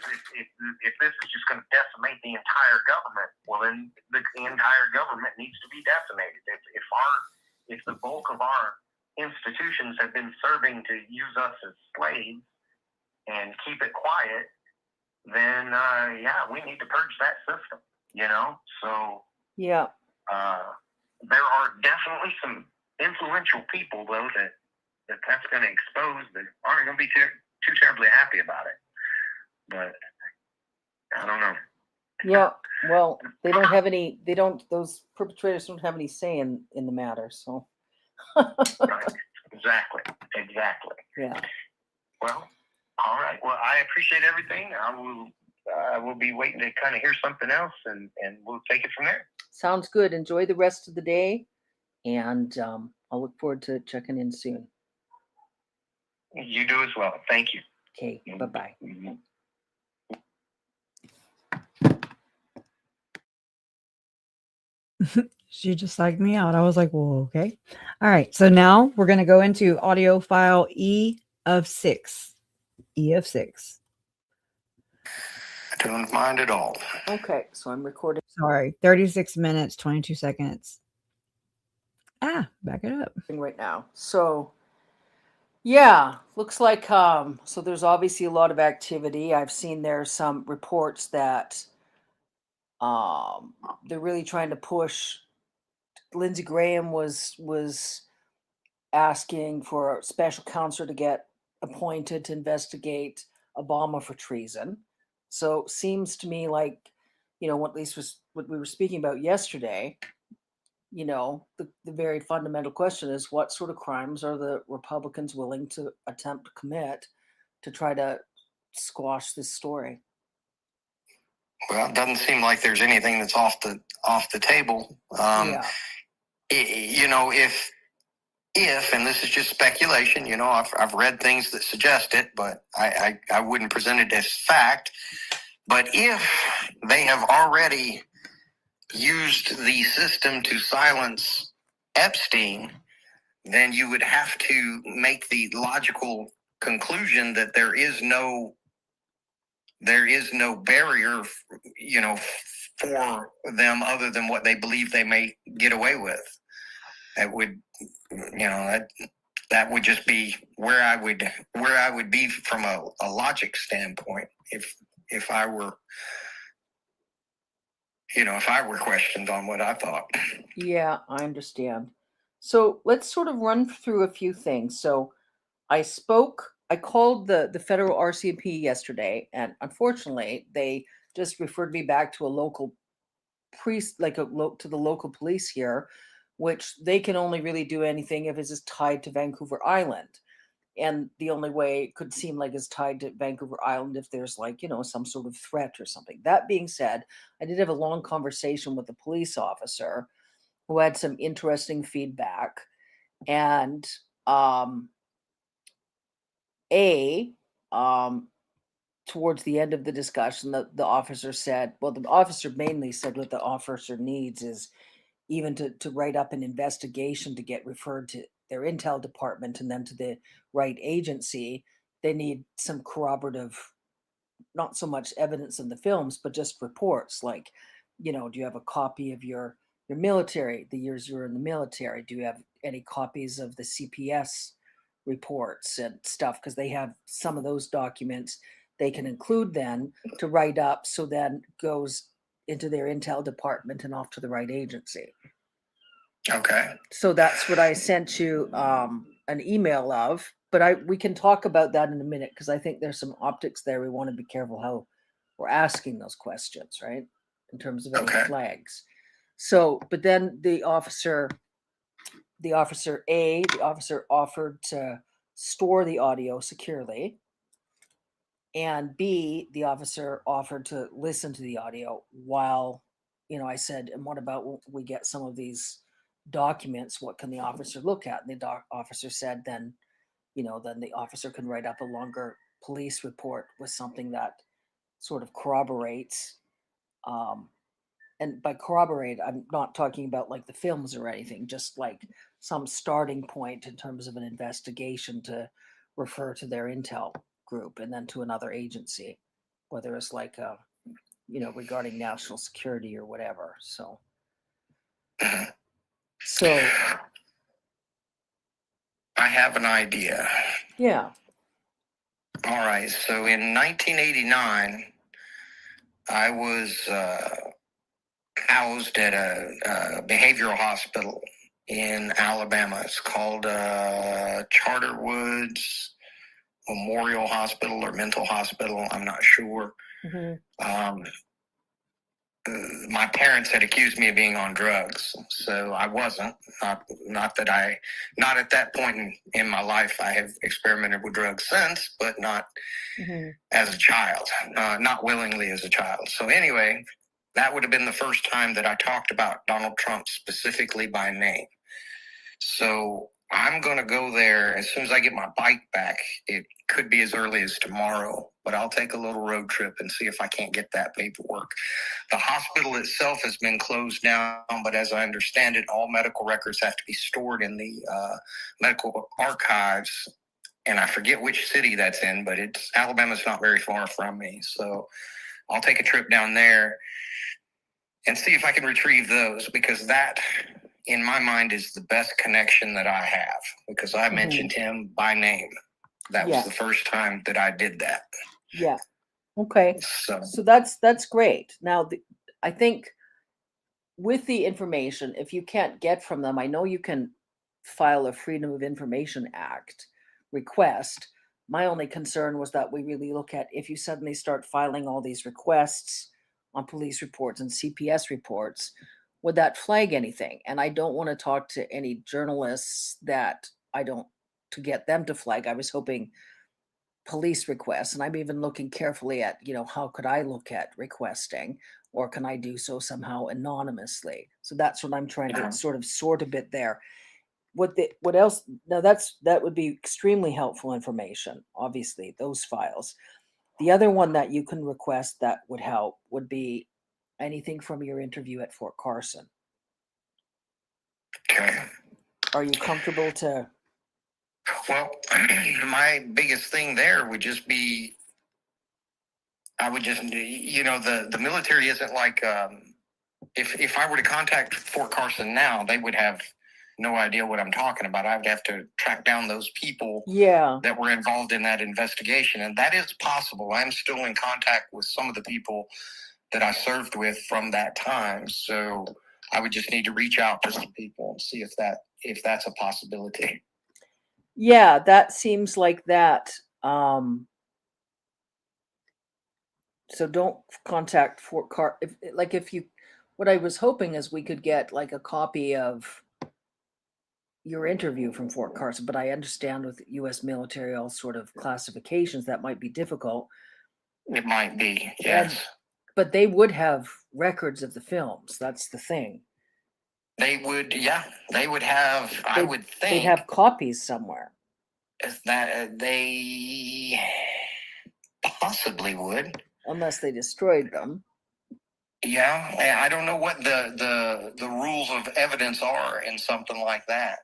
if this is just going to decimate the entire government, well, then the entire government needs to be decimated. If the bulk of our institutions have been serving to use us as slaves and keep it quiet, then we need to purge that system. So yeah, there are definitely some influential people though that's going to expose that aren't going to be too terribly happy about it. But I don't know. Yeah. Well, those perpetrators don't have any say in the matter. So. Right. Exactly. Yeah. Well, all right. Well, I appreciate everything. I will be waiting to kind of hear something else, and we'll take it from there. Sounds good. Enjoy the rest of the day, and I'll look forward to checking in soon. You do as well. Thank you. Okay. Bye-bye. Mm-hmm. She just psyched me out. I was like, well, okay. All right. So now we're going to go into audio file E of 6. E of 6. I don't mind at all. Okay. So I'm recording. Sorry. 36 minutes, 22 seconds. Back it up. Right now. So, yeah, looks like, so there's obviously a lot of activity. I've seen there's some reports that they're really trying to push. Lindsey Graham was asking for a special counsel to get appointed to investigate Obama for treason. So seems to me like, at least was what we were speaking about yesterday. The very fundamental question is, what sort of crimes are the Republicans willing to attempt to commit to try to squash this story? Well, it doesn't seem like there's anything that's off the table. Yeah. You know, if and this is just speculation, you know, I've read things that suggest it, but I wouldn't present it as fact. But if they have already used the system to silence Epstein, then you would have to make the logical conclusion that there is no barrier, you know, for them other than what they believe they may get away with. That would, you know, that would just be where I would be from a logic standpoint if I were, you know, if I were questioned on what I thought. Yeah, I understand. So let's sort of run through a few things. So I called the federal RCMP yesterday, and unfortunately, they just referred me back to a local priest, to the local police here, which they can only really do anything if it's just tied to Vancouver Island. And the only way it could seem like it's tied to Vancouver Island if there's, like, you know, some sort of threat or something. That being said, I did have a long conversation with the police officer who had some interesting feedback. And towards the end of the discussion, the officer said, well, the officer mainly said what the officer needs is even to write up an investigation to get referred to their intel department and then to the right agency. They need some corroborative, not so much evidence in the films, but just reports. Like, you know, do you have a copy of your military, the years you were in the military? Do you have any copies of the CPS reports and stuff? Because they have some of those documents they can include then to write up, so then goes into their intel department and off to the right agency. Okay. So that's what I sent you an email of, but we can talk about that in a minute, because I think there's some optics there. We want to be careful how we're asking those questions, right? In terms of any flags. So, but then the officer offered to store the audio securely. And B, the officer offered to listen to the audio while, you know, I said, and what about when we get some of these documents? What can the officer look at? And the officer said, then, you know, then the officer can write up a longer police report with something that sort of corroborates. And by corroborate, I'm not talking about like the films or anything, just like some starting point in terms of an investigation to refer to their intel group and then to another agency, whether it's like, you know, regarding national security or whatever. So I have an idea. Yeah. All right. So in 1989, I was housed at a behavioral hospital in Alabama. It's called Charter Woods Memorial Hospital or Mental Hospital. I'm not sure. Mm-hmm. My parents had accused me of being on drugs, so I wasn't. Not at that point in my life. I have experimented with drugs since, but not as a child, not willingly as a child. So anyway, that would have been the first time that I talked about Donald Trump specifically by name. So I'm going to go there as soon as I get my bike back. It could be as early as tomorrow, but I'll take a little road trip and see if I can't get that paperwork. The hospital itself has been closed down, but as I understand it, all medical records have to be stored in the medical archives. And I forget which city that's in, but Alabama's not very far from me. So I'll take a trip down there and see if I can retrieve those, because that, in my mind, is the best connection that I have, because I mentioned him by name. That was the first time that I did that. Yeah. Okay. So that's great. Now, I think with the information, if you can't get from them, I know you can file a Freedom of Information Act request. My only concern was that we really look at, if you suddenly start filing all these requests on police reports and CPS reports, would that flag anything? And I don't want to talk to any journalists to get them to flag. I was hoping police requests, and I'm even looking carefully at, how could I look at requesting, or can I do so somehow anonymously? So that's what I'm trying to sort of sort a bit there. What else? Now that would be extremely helpful information, obviously, those files. The other one that you can request that would help would be anything from your interview at Fort Carson. Okay. Are you comfortable to? Well, my biggest thing there would just be, I would just, the military isn't like, if I were to contact Fort Carson now, they would have no idea what I'm talking about. I would have to track down those people that were involved in that investigation. And that is possible. I'm still in contact with some of the people that I served with from that time. So I would just need to reach out to some people and see if that's a possibility. Yeah, that seems like that. So don't contact Fort Car. What I was hoping is we could get like a copy of your interview from Fort Carson, but I understand with U.S. military, all sort of classifications, that might be difficult. It might be, yes. But they would have records of the films. That's the thing. They would, yeah. They would have, I would think. They have copies somewhere. That they possibly would. Unless they destroyed them. Yeah, I don't know what the rules of evidence are in something like that.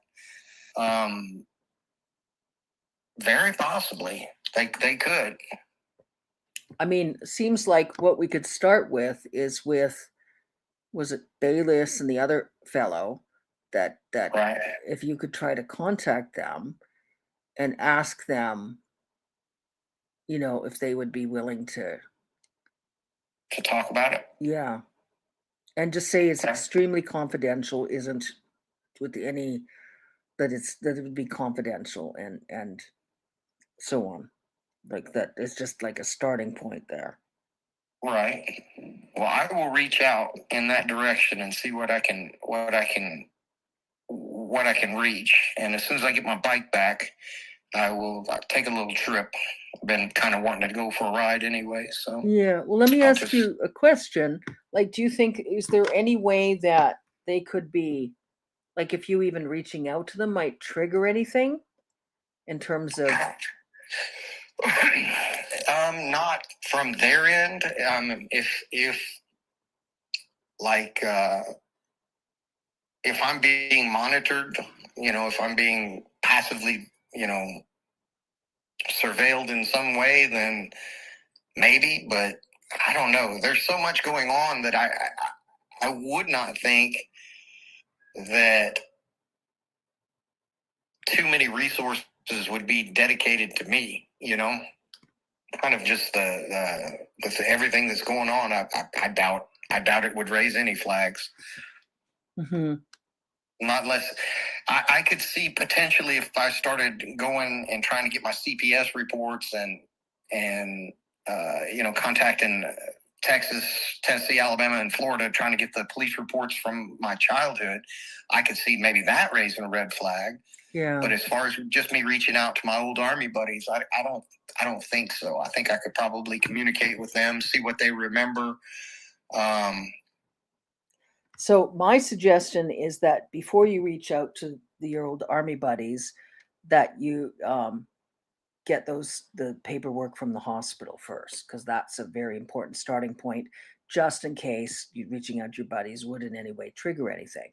Very possibly. They could. I mean, seems like what we could start with is with, was it Bayless and the other fellow that right. If you could try to contact them and ask them, if they would be willing to talk about it. Yeah. And just say it's extremely confidential, isn't with any, that it would be confidential and so on. Like that, it's just like a starting point there. Right. Well, I will reach out in that direction and see what I can reach. And as soon as I get my bike back, I will take a little trip. I've been kind of wanting to go for a ride anyway. So yeah. Well, let me ask you a question. Like, do you think, is there any way that they could be, like, if you even reaching out to them might trigger anything in terms of? Not from their end. If I'm being monitored, if I'm being passively, surveilled in some way, then maybe, but I don't know. There's so much going on that I would not think that too many resources would be dedicated to me, kind of just with everything that's going on. I doubt it would raise any flags. Mm-hmm. Not less. I could see potentially if I started going and trying to get my CPS reports and contacting Texas, Tennessee, Alabama, and Florida, trying to get the police reports from my childhood, I could see maybe that raising a red flag. Yeah. But as far as just me reaching out to my old Army buddies, I don't think so. I think I could probably communicate with them, see what they remember. So my suggestion is that before you reach out to your old Army buddies, that you get the paperwork from the hospital first, because that's a very important starting point, just in case you reaching out to your buddies would in any way trigger anything.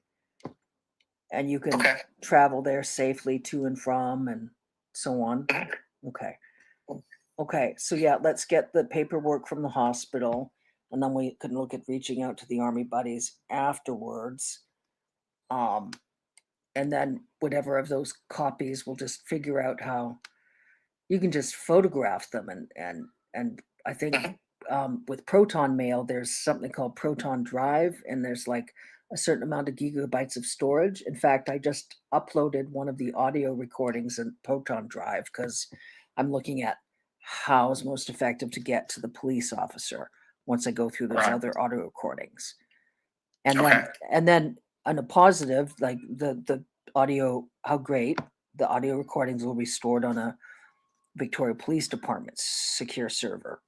And you can travel there safely to and from and so on. Okay. So yeah, let's get the paperwork from the hospital, and then we can look at reaching out to the Army buddies afterwards. And then whatever of those copies, we'll just figure out how you can just photograph them. And I think with Proton Mail, there's something called Proton Drive, and there's like a certain amount of gigabytes of storage. In fact, I just uploaded one of the audio recordings in Proton Drive because I'm looking at how is most effective to get to the police officer once I go through those other audio recordings. And then on a positive, like the audio, how great the audio recordings will be stored on a Victoria Police Department's secure server.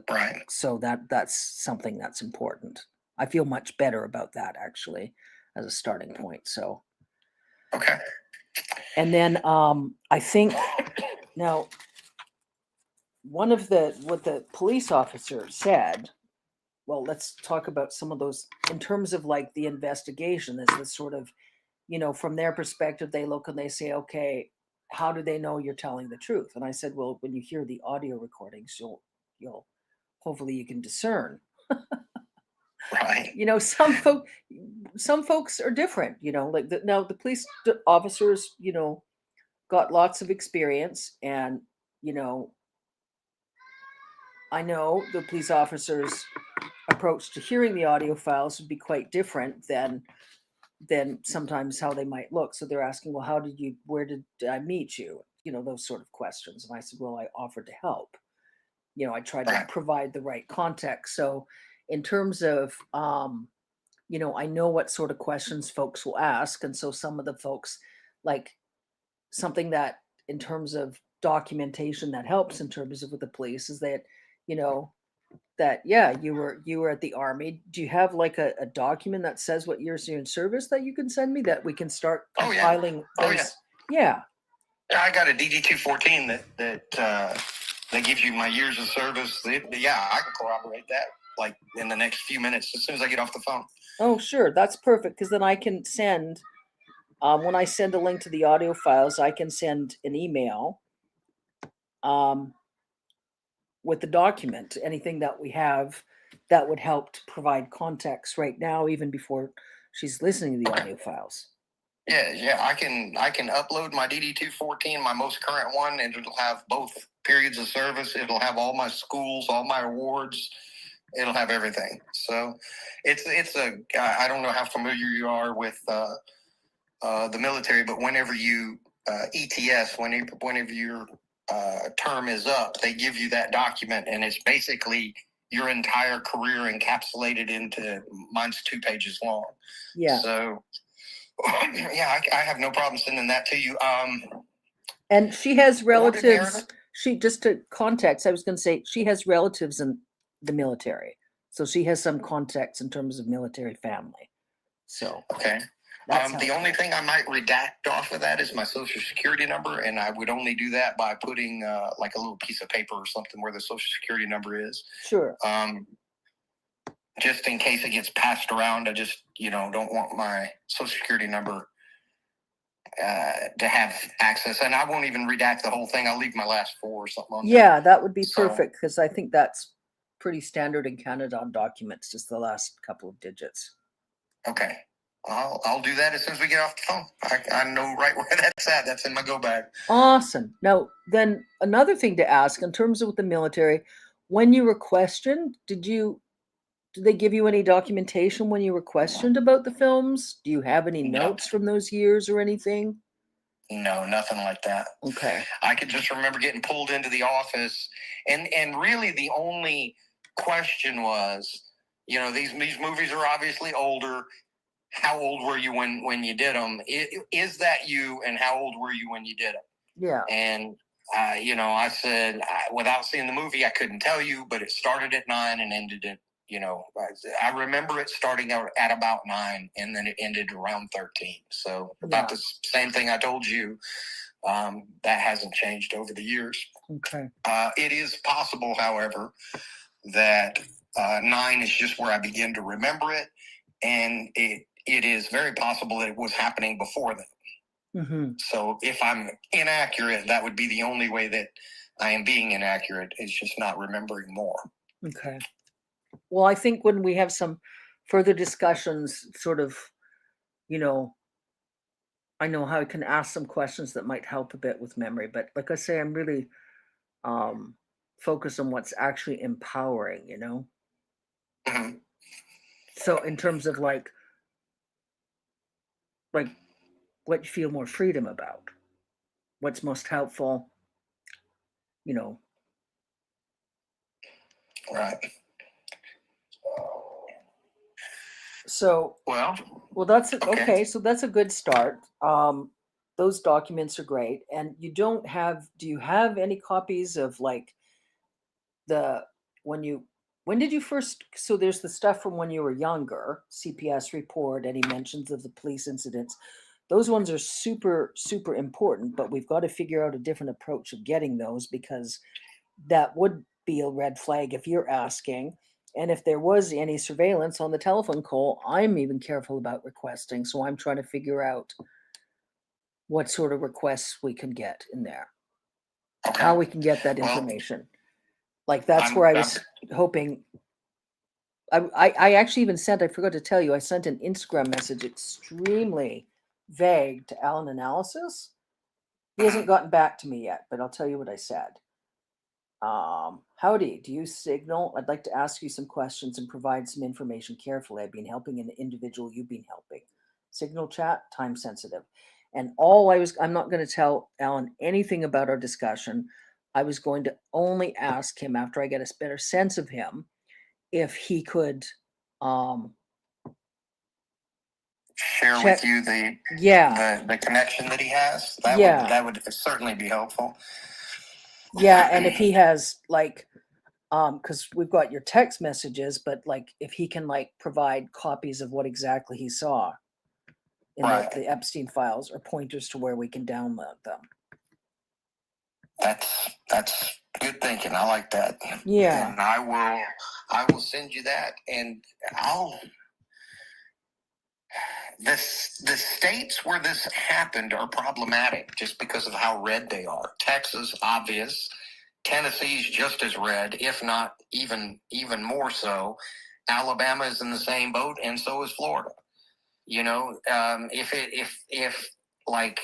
Right. So that's something that's important. I feel much better about that actually as a starting point. So Okay. and then I think now what the police officer said, well, let's talk about some of those in terms of like the investigation. There's this sort of, from their perspective, they look and they say, okay, how do they know you're telling the truth? And I said, well, when you hear the audio recordings, you'll hopefully you can discern. Right. Some folks are different, like now the police officers, got lots of experience, and I know the police officers' approach to hearing the audio files would be quite different than sometimes how they might look. So they're asking, well, where did I meet you? Those sort of questions. And I said, well, I offered to help. I tried to provide the right context. So in terms of, I know what sort of questions folks will ask. And so some of the folks, like something that in terms of documentation that helps in terms of with the police is that, that, yeah, you were at the Army. Do you have like a document that says what years you're in service that you can send me that we can start compiling? Yeah. I got a DD-214 that gives you my years of service. I can corroborate that like in the next few minutes as soon as I get off the phone. Oh, sure. That's perfect. Because then I can send, when I send a link to the audio files, I can send an email with the document, anything that we have that would help to provide context right now, even before she's listening to the audio files. Yeah. I can upload my DD-214, my most current one, and it'll have both periods of service. It'll have all my schools, all my awards. It'll have everything. So I don't know how familiar you are with the military, but whenever you ETS, whenever your term is up, they give you that document, and it's basically your entire career encapsulated into, mine's 2 pages long. Yeah. So I have no problem sending that to you. And she has relatives. Just to context, I was going to say she has relatives in the military, so she has some context in terms of military family. So okay. The only thing I might redact off of that is my social security number, and I would only do that by putting like a little piece of paper or something where the social security number is. Sure. Just in case it gets passed around, I just don't want my social security number to have access, and I won't even redact the whole thing. I'll leave my last 4 or something on there. Yeah, that would be perfect, because I think that's pretty standard in Canada on documents, just the last couple of digits. Okay. I'll do that as soon as we get off the phone. I know right where that's at. That's in my go bag. Awesome. Now, then another thing to ask in terms of with the military, when you were questioned, did they give you any documentation when you were questioned about the films? Do you have any notes from those years or anything? No, nothing like that. Okay. I could just remember getting pulled into the office, and really the only question was, these movies are obviously older. How old were you when you did them? Is that you? And how old were you when you did them? Yeah. And I said, without seeing the movie, I couldn't tell you, but it started at 9 and ended at, I remember it starting out at about 9 and then it ended around 13. So about the same thing I told you. That hasn't changed over the years. Okay. It is possible, however, that 9 is just where I begin to remember it, and it is very possible that it was happening before then. Mm-hmm. So if I'm inaccurate, that would be the only way that I am being inaccurate, is just not remembering more. Okay. Well, I think when we have some further discussions, sort of, I know how I can ask some questions that might help a bit with memory. But like I say, I'm really focused on what's actually empowering, Mm-hmm. So in terms of like what you feel more freedom about, what's most helpful, Right. So well that's okay. So that's a good start. those documents are great. And you don't have, do you have any copies of like when did you first, so there's the stuff from when you were younger, CPS report, any mentions of the police incidents. Those ones are super, super important, but we've got to figure out a different approach of getting those, because that would be a red flag if you're asking. And if there was any surveillance on the telephone call, I'm even careful about requesting. So I'm trying to figure out what sort of requests we can get in there, how we can get that information. Like that's where I was hoping. I actually even sent, I forgot to tell you, I sent an Instagram message extremely vague to Alan Analysis. He hasn't gotten back to me yet, but I'll tell you what I said. Howdy, do you signal? I'd like to ask you some questions and provide some information carefully. I've been helping an individual you've been helping. Signal chat, time sensitive. And I'm not going to tell Alan anything about our discussion. I was going to only ask him after I get a better sense of him if he could share with you the connection that he has. That would certainly be helpful. Yeah, and if he has like, because we've got your text messages, but like if he can like provide copies of what exactly he saw in the Epstein files, or pointers to where we can download them. That's good thinking. I like that. Yeah. And I will send you that, and the states where this happened are problematic just because of how red they are. Texas, obvious. Tennessee's just as red, if not even more so. Alabama is in the same boat, and so is Florida. You know, if like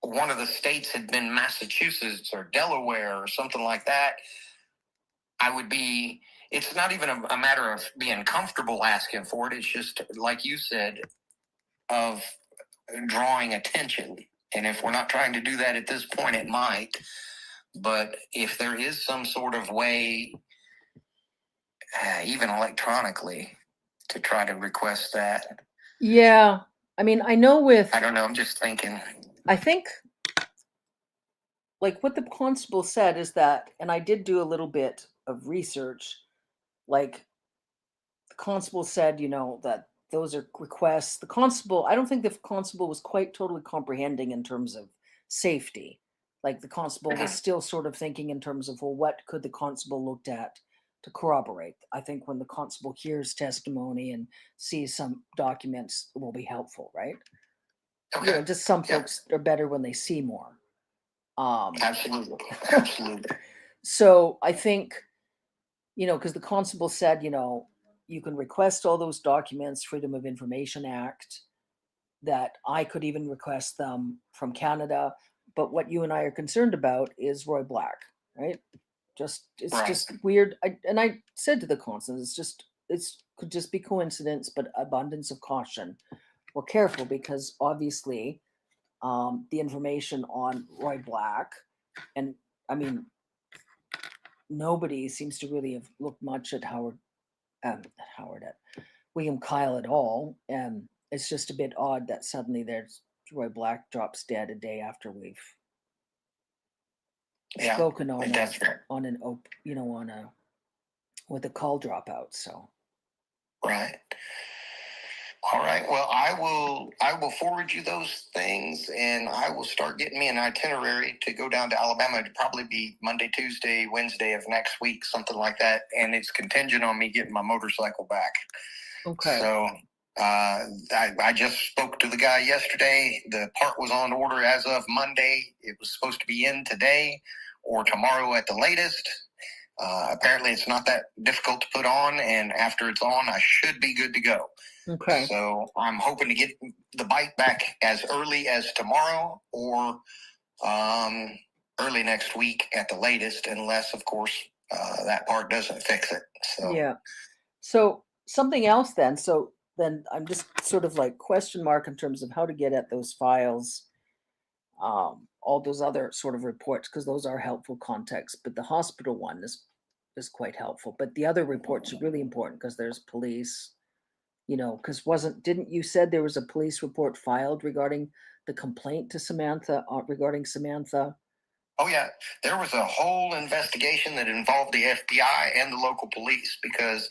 one of the states had been Massachusetts or Delaware or something like that, I would be. It's not even a matter of being comfortable asking for it. It's just like you said, of drawing attention. And if we're not trying to do that at this point, it might. But if there is some sort of way, even electronically, to try to request that. Yeah. I mean, I know I don't know, I'm just thinking. I think, like what the constable said is that, and I did do a little bit of research, like the constable said, that those are requests. The constable, I don't think the constable was quite totally comprehending in terms of safety. Like the constable was still sort of thinking in terms of, well, what could the constable looked at to corroborate? I think when the constable hears testimony and sees some documents, it will be helpful, right? Okay. Just some folks are better when they see more. Absolutely. So I think, because the constable said, you can request all those documents, Freedom of Information Act, that I could even request them from Canada. But what you and I are concerned about is Roy Black, right? It's just weird. I said to the constable, it could just be coincidence, but abundance of caution. We're careful because obviously the information on Roy Black, and I mean, nobody seems to really have looked much at at William Kyle at all. And it's just a bit odd that suddenly there's Roy Black drops dead a day after we've spoken on with a call dropout. So right. All right. Well, I will forward you those things, and I will start getting me an itinerary to go down to Alabama. It'd probably be Monday, Tuesday, Wednesday of next week, something like that. And it's contingent on me getting my motorcycle back. Okay. So I just spoke to the guy yesterday. The part was on order as of Monday. It was supposed to be in today or tomorrow at the latest. Apparently it's not that difficult to put on, and after it's on, I should be good to go. Okay. So I'm hoping to get the bike back as early as tomorrow or early next week at the latest, unless, of course, that part doesn't fix it. So yeah. So something else then. So then I'm just sort of like question mark in terms of how to get at those files, all those other sort of reports, because those are helpful context. But the hospital one is quite helpful. But the other reports are really important because there's police, because didn't you said there was a police report filed regarding the complaint to Samantha regarding Samantha? Oh yeah, there was a whole investigation that involved the FBI and the local police, because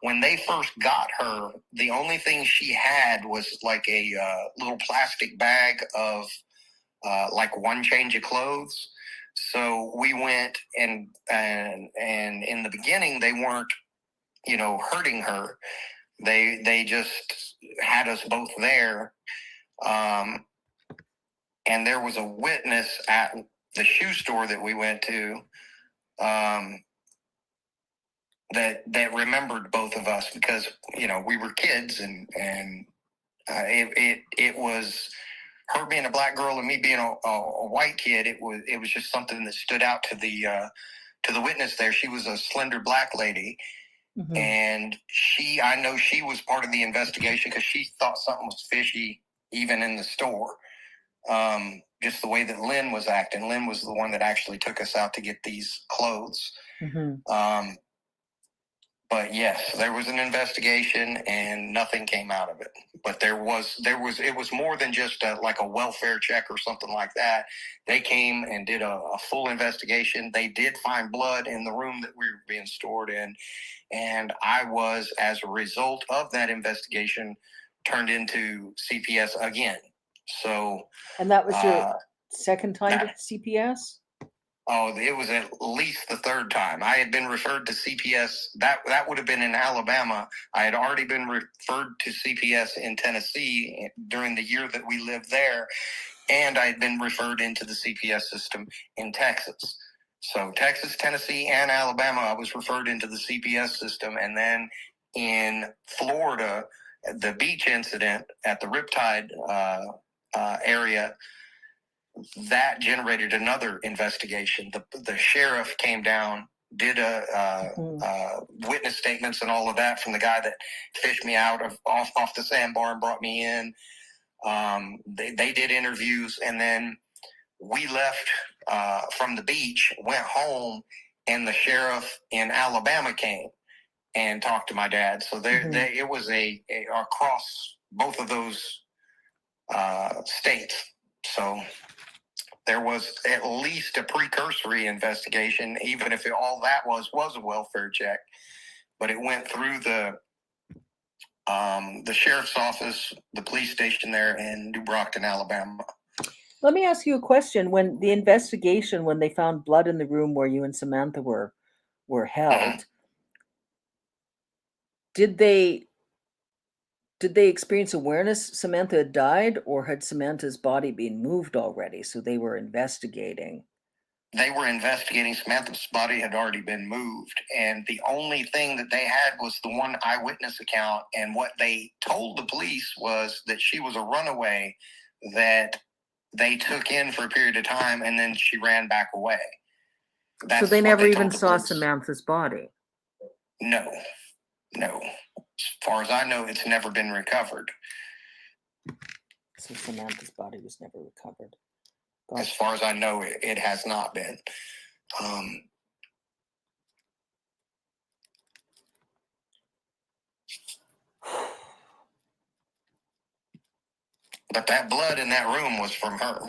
when they first got her, the only thing she had was like a little plastic bag of like one change of clothes. So we went and in the beginning they weren't, hurting her. They just had us both there. And there was a witness at the shoe store that we went to that remembered both of us, because we were kids, and it was her being a black girl and me being a white kid. It was just something that stood out to the witness there. She was a slender black lady. Mm-hmm. And I know she was part of the investigation because she thought something was fishy even in the store. Just the way that Lynn was acting. Lynn was the one that actually took us out to get these clothes. Mm-hmm. But yes, there was an investigation and nothing came out of it. But it was more than just like a welfare check or something like that. They came and did a full investigation. They did find blood in the room that we were being stored in. And I was, as a result of that investigation, turned into CPS again. So. And that was your second time to CPS? Oh, it was at least the third time. I had been referred to CPS. That would have been in Alabama. I had already been referred to CPS in Tennessee during the year that we lived there. And I had been referred into the CPS system in Texas. So Texas, Tennessee, and Alabama, I was referred into the CPS system. And then in Florida, the beach incident at the Riptide area, that generated another investigation. The sheriff came down, did witness statements and all of that from the guy that fished me out off the sandbar and brought me in. They did interviews, and then we left from the beach, went home, and the sheriff in Alabama came and talked to my dad. So it was a across both of those states. So there was at least a precursory investigation, even if all that was a welfare check. But it went through the sheriff's office, the police station there in New Brockton, Alabama. Let me ask you a question. When the investigation, when they found blood in the room where you and Samantha were held, did they experience awareness Samantha had died, or had Samantha's body been moved already? So they were investigating. They were investigating. Samantha's body had already been moved. And the only thing that they had was the one eyewitness account. And what they told the police was that she was a runaway that they took in for a period of time, and then she ran back away. So they never even saw Samantha's body? No. As far as I know, it's never been recovered. So Samantha's body was never recovered. Gotcha. As far as I know, it has not been. But that blood in that room was from her,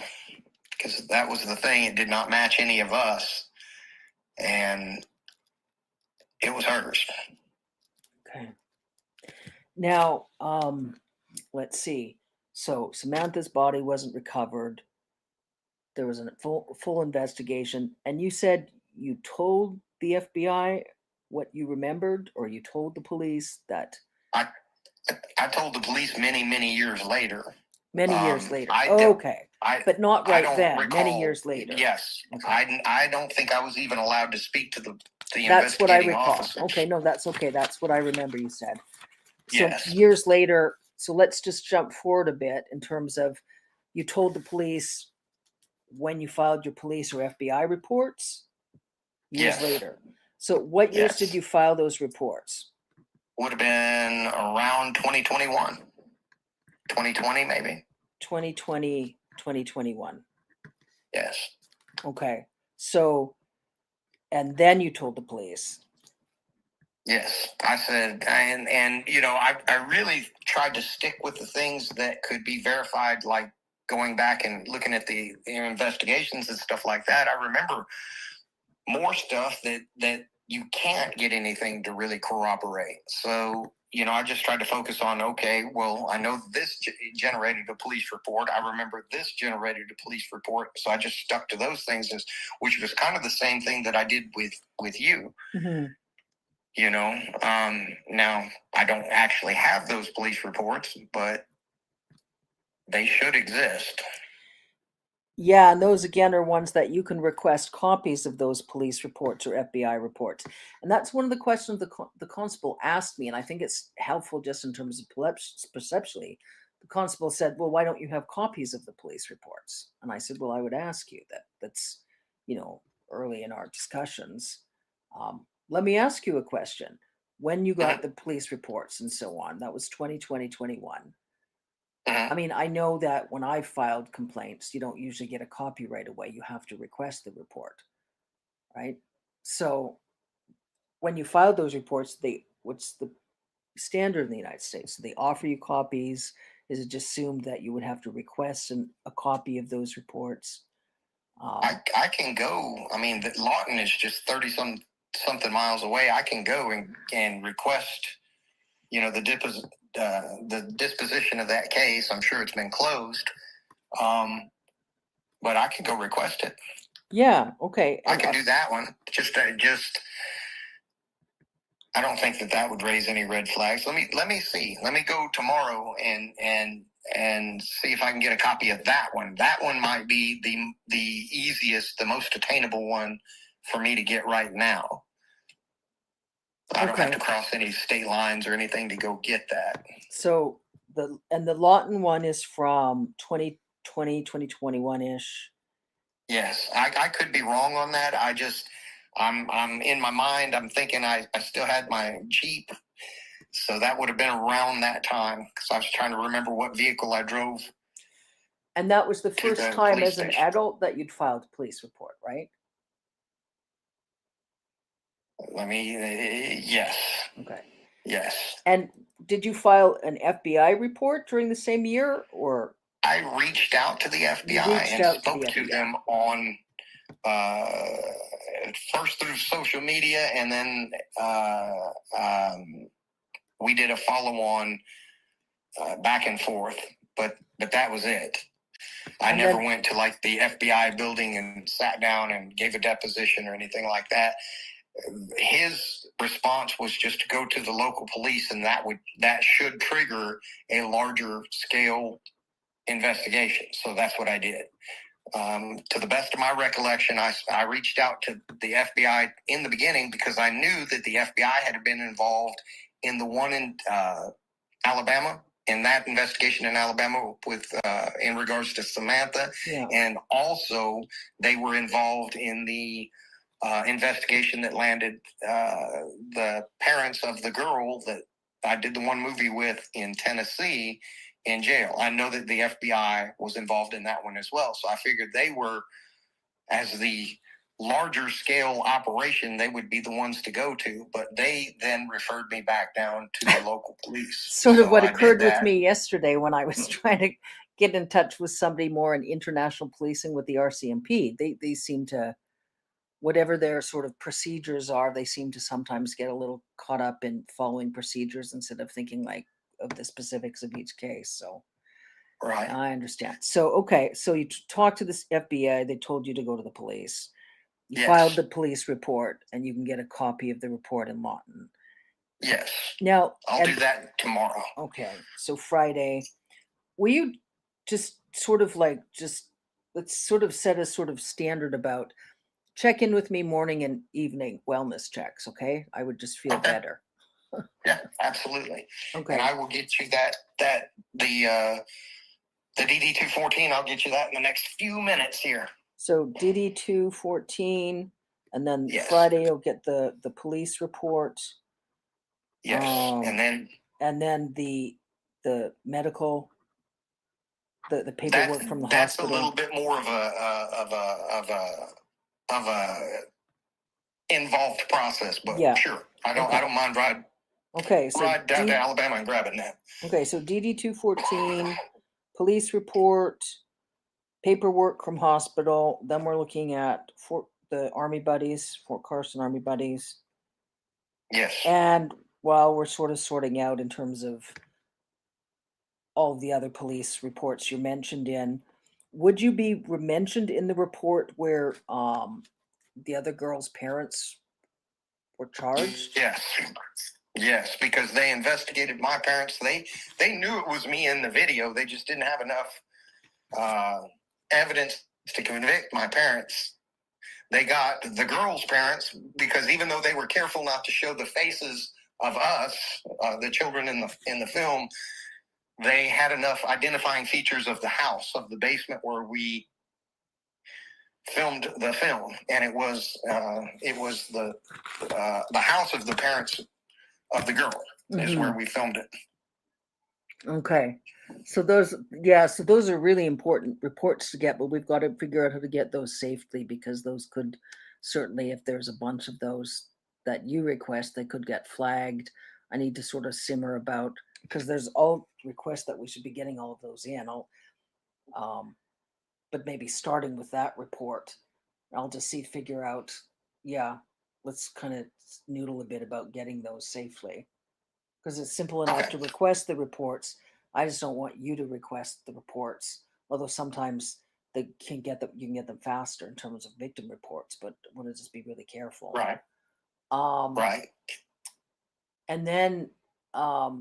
because that was the thing. It did not match any of us, and it was hers. Okay. Now, let's see. So Samantha's body wasn't recovered. There was a full investigation, and you said you told the FBI what you remembered, or you told the police that? I told the police many years later. Many years later. Okay. But not right then. Recall, many years later. Yes. Okay. I don't think I was even allowed to speak to the That's what I recall. officers. Okay, no, that's okay. That's what I remember you said. So yes. Years later, so let's just jump forward a bit in terms of, you told the police when you filed your police or FBI reports years later. So what years did you file those reports? Would have been around 2021. 2020, maybe. 2020, 2021. Yes. Okay. So, and then you told the police. Yes. I said, and I really tried to stick with the things that could be verified, like going back and looking at the investigations and stuff like that, I remember more stuff that you can't get anything to really corroborate. So, I just tried to focus on, okay, well, I know this generated a police report. I remember this generated a police report. So I just stuck to those things, which was kind of the same thing that I did with you. Mm-hmm. Now I don't actually have those police reports, but they should exist. Yeah, and those again are ones that you can request copies of those police reports or FBI reports. And that's one of the questions the constable asked me, and I think it's helpful just in terms of perceptually. The constable said, well, why don't you have copies of the police reports? And I said, well, I would ask you that. That's, early in our discussions. Let me ask you a question. When you got the police reports and so on, that was 2020, 21. I mean, I know that when I filed complaints, you don't usually get a copy right away. You have to request the report, right? So when you file those reports, what's the standard in the United States? Do they offer you copies? Is it just assumed that you would have to request a copy of those reports? I can go. I mean, Lawton is just 30-something miles away. I can go and request, the disposition of that case. I'm sure it's been closed, but I can go request it. Yeah. Okay. I can do that one. I don't think that would raise any red flags. Let me see. Let me go tomorrow and see if I can get a copy of that one. That one might be the easiest, the most attainable one for me to get right now. I don't have to cross any state lines or anything to go get that. So the Lawton one is from 2020, 2021-ish. Yes, I could be wrong on that. I'm in my mind, I'm thinking I still had my Jeep. So that would have been around that time, because I was trying to remember what vehicle I drove. And that was the first time as an adult that you'd filed a police report, right? Yes. Okay. Yes. And did you file an FBI report during the same year, or? I reached out to the FBI and spoke to them on first through social media, and then we did a follow-on back and forth, but that was it. I never went to like the FBI building and sat down and gave a deposition or anything like that. His response was just to go to the local police, and that should trigger a larger scale investigation. So that's what I did. To the best of my recollection, I reached out to the FBI in the beginning because I knew that the FBI had been involved in the one in Alabama, in that investigation in Alabama with in regards to Samantha. Yeah. And also they were involved in the investigation that landed the parents of the girl that I did the one movie with in Tennessee in jail. I know that the FBI was involved in that one as well. So I figured they were, as the larger scale operation, they would be the ones to go to, but they then referred me back down to the local police. Sort of what occurred with me yesterday when I was trying to get in touch with somebody more in international policing with the RCMP. They seem to, whatever their sort of procedures are, they seem to sometimes get a little caught up in following procedures instead of thinking like of the specifics of each case. So right. I understand. So, okay. So you talked to the FBI, they told you to go to the police. You filed the police report, and you can get a copy of the report in Lawton. Yes. Now I'll do that tomorrow. Okay. So Friday, will you just sort of like, let's sort of set a sort of standard about check in with me morning and evening wellness checks. Okay. I would just feel better. Yeah, absolutely. Okay. And I will get you the DD-214. I'll get you that in the next few minutes here. So DD-214, and then Friday you'll get the police report. Yes, and then the medical, the paperwork from the hospital. That's a little bit more of a involved process, but sure, I don't mind riding. Okay, so ride down to Alabama and grabbing that. Okay, so DD-214, police report, paperwork from hospital. Then we're looking at the Army buddies, Fort Carson Army buddies. Yes. And while we're sort of sorting out in terms of all the other police reports you mentioned in, would you be mentioned in the report where the other girl's parents were charged? Yes. Yes, because they investigated my parents. They knew it was me in the video. They just didn't have enough evidence to convict my parents. They got the girl's parents because even though they were careful not to show the faces of us, the children in the film, they had enough identifying features of the house, of the basement where we filmed the film, and it was the house of the parents of the girl is where we filmed it. Okay. So those are really important reports to get, but we've got to figure out how to get those safely, because those could certainly, if there's a bunch of those that you request, they could get flagged. I need to sort of simmer about, because there's all requests that we should be getting all of those in. But maybe starting with that report, I'll just figure out, let's kind of noodle a bit about getting those safely. Because it's simple enough to request the reports. I just don't want you to request the reports, although sometimes you can get them faster in terms of victim reports, but I want to just be really careful. Right. Right. And then I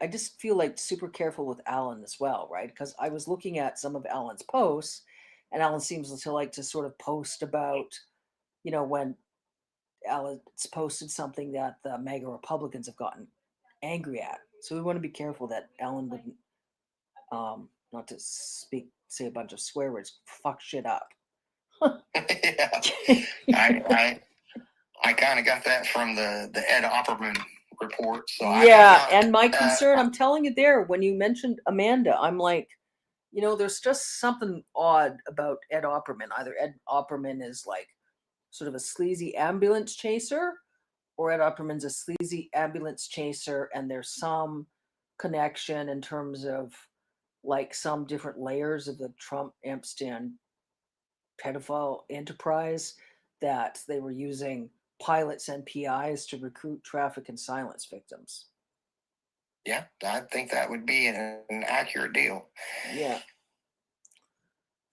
just feel like super careful with Alan as well, right? Because I was looking at some of Alan's posts, and Alan seems to like to sort of post about, when Alan's posted something that the MAGA Republicans have gotten angry at. So we want to be careful that Alan wouldn't, not to say a bunch of swear words, fuck shit up. Yeah. I kind of got that from the Ed Opperman report. So and my concern, I'm telling you there, when you mentioned Amanda, I'm like, there's just something odd about Ed Opperman. Either Ed Opperman is like sort of a sleazy ambulance chaser, or Ed Opperman's a sleazy ambulance chaser, and there's some connection in terms of like some different layers of the Trump Epstein pedophile enterprise, that they were using pilots and PIs to recruit, traffic, and silence victims. Yeah, I think that would be an accurate deal. Yeah.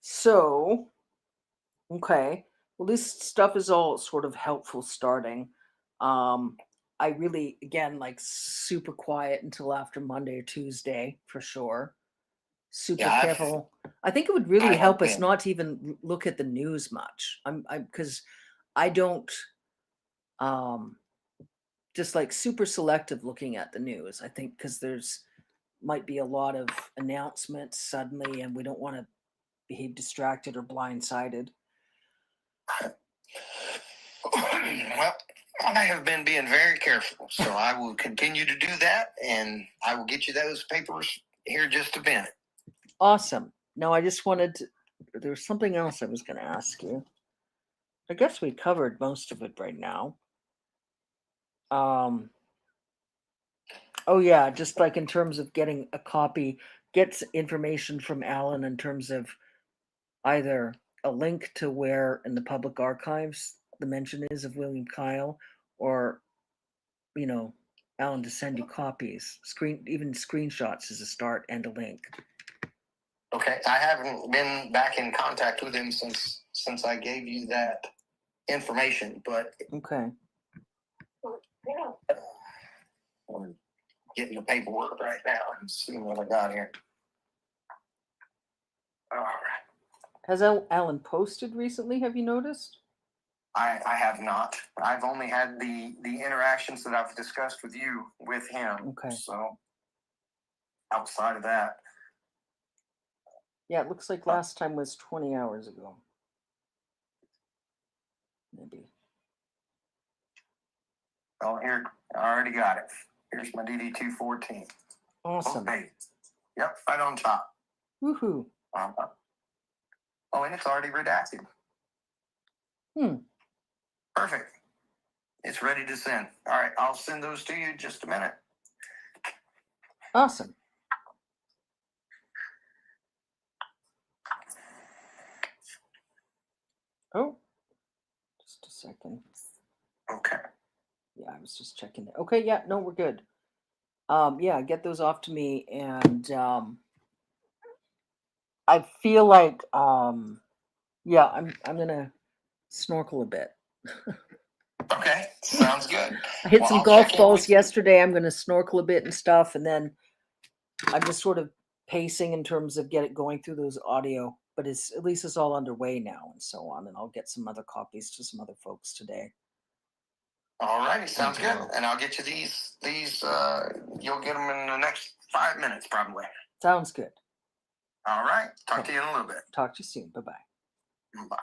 So, okay. Well, this stuff is all sort of helpful starting. I really, again, like super quiet until after Monday or Tuesday for sure. Super careful. I think it would really help us not to even look at the news much. Because I don't, just like super selective looking at the news. I think because might be a lot of announcements suddenly, and we don't want to be distracted or blindsided. Well, I have been being very careful, so I will continue to do that, and I will get you those papers here in just a minute. Awesome. Now, I just there was something else I was going to ask you. I guess we covered most of it right now. Oh yeah, just like in terms of getting a copy, gets information from Alan in terms of either a link to where in the public archives the mention is of William Kyle, or Alan to send you copies, even screenshots as a start and a link. Okay, I haven't been back in contact with him since I gave you that information, but okay. I'm getting the paperwork right now and seeing what I got here. All right. Has Alan posted recently? Have you noticed? I have not. I've only had the interactions that I've discussed with you with him. Okay. So outside of that. Yeah, it looks like last time was 20 hours ago. Maybe. Oh, here, I already got it. Here's my DD-214. Awesome. Okay. Yep, right on top. Woohoo. Oh, and it's already redacted. Perfect. It's ready to send. All right, I'll send those to you in just a minute. Awesome. checking. Okay. Yeah, I was just checking. Okay, yeah, no, we're good. Yeah, get those off to me, and I feel like yeah, I'm gonna snorkel a bit. Okay, sounds good. I hit Well, some I'll golf check in balls with you. yesterday. I'm gonna snorkel a bit and stuff, and then I'm just sort of pacing in terms of going through those audio, but at least it's all underway now and so on, and I'll get some other copies to some other folks today. All righty, sounds good. And I'll get you these. You'll get them in the next 5 minutes, probably. Sounds good. All right. Talk to you in a little bit. Talk to you soon. Bye-bye. Bye.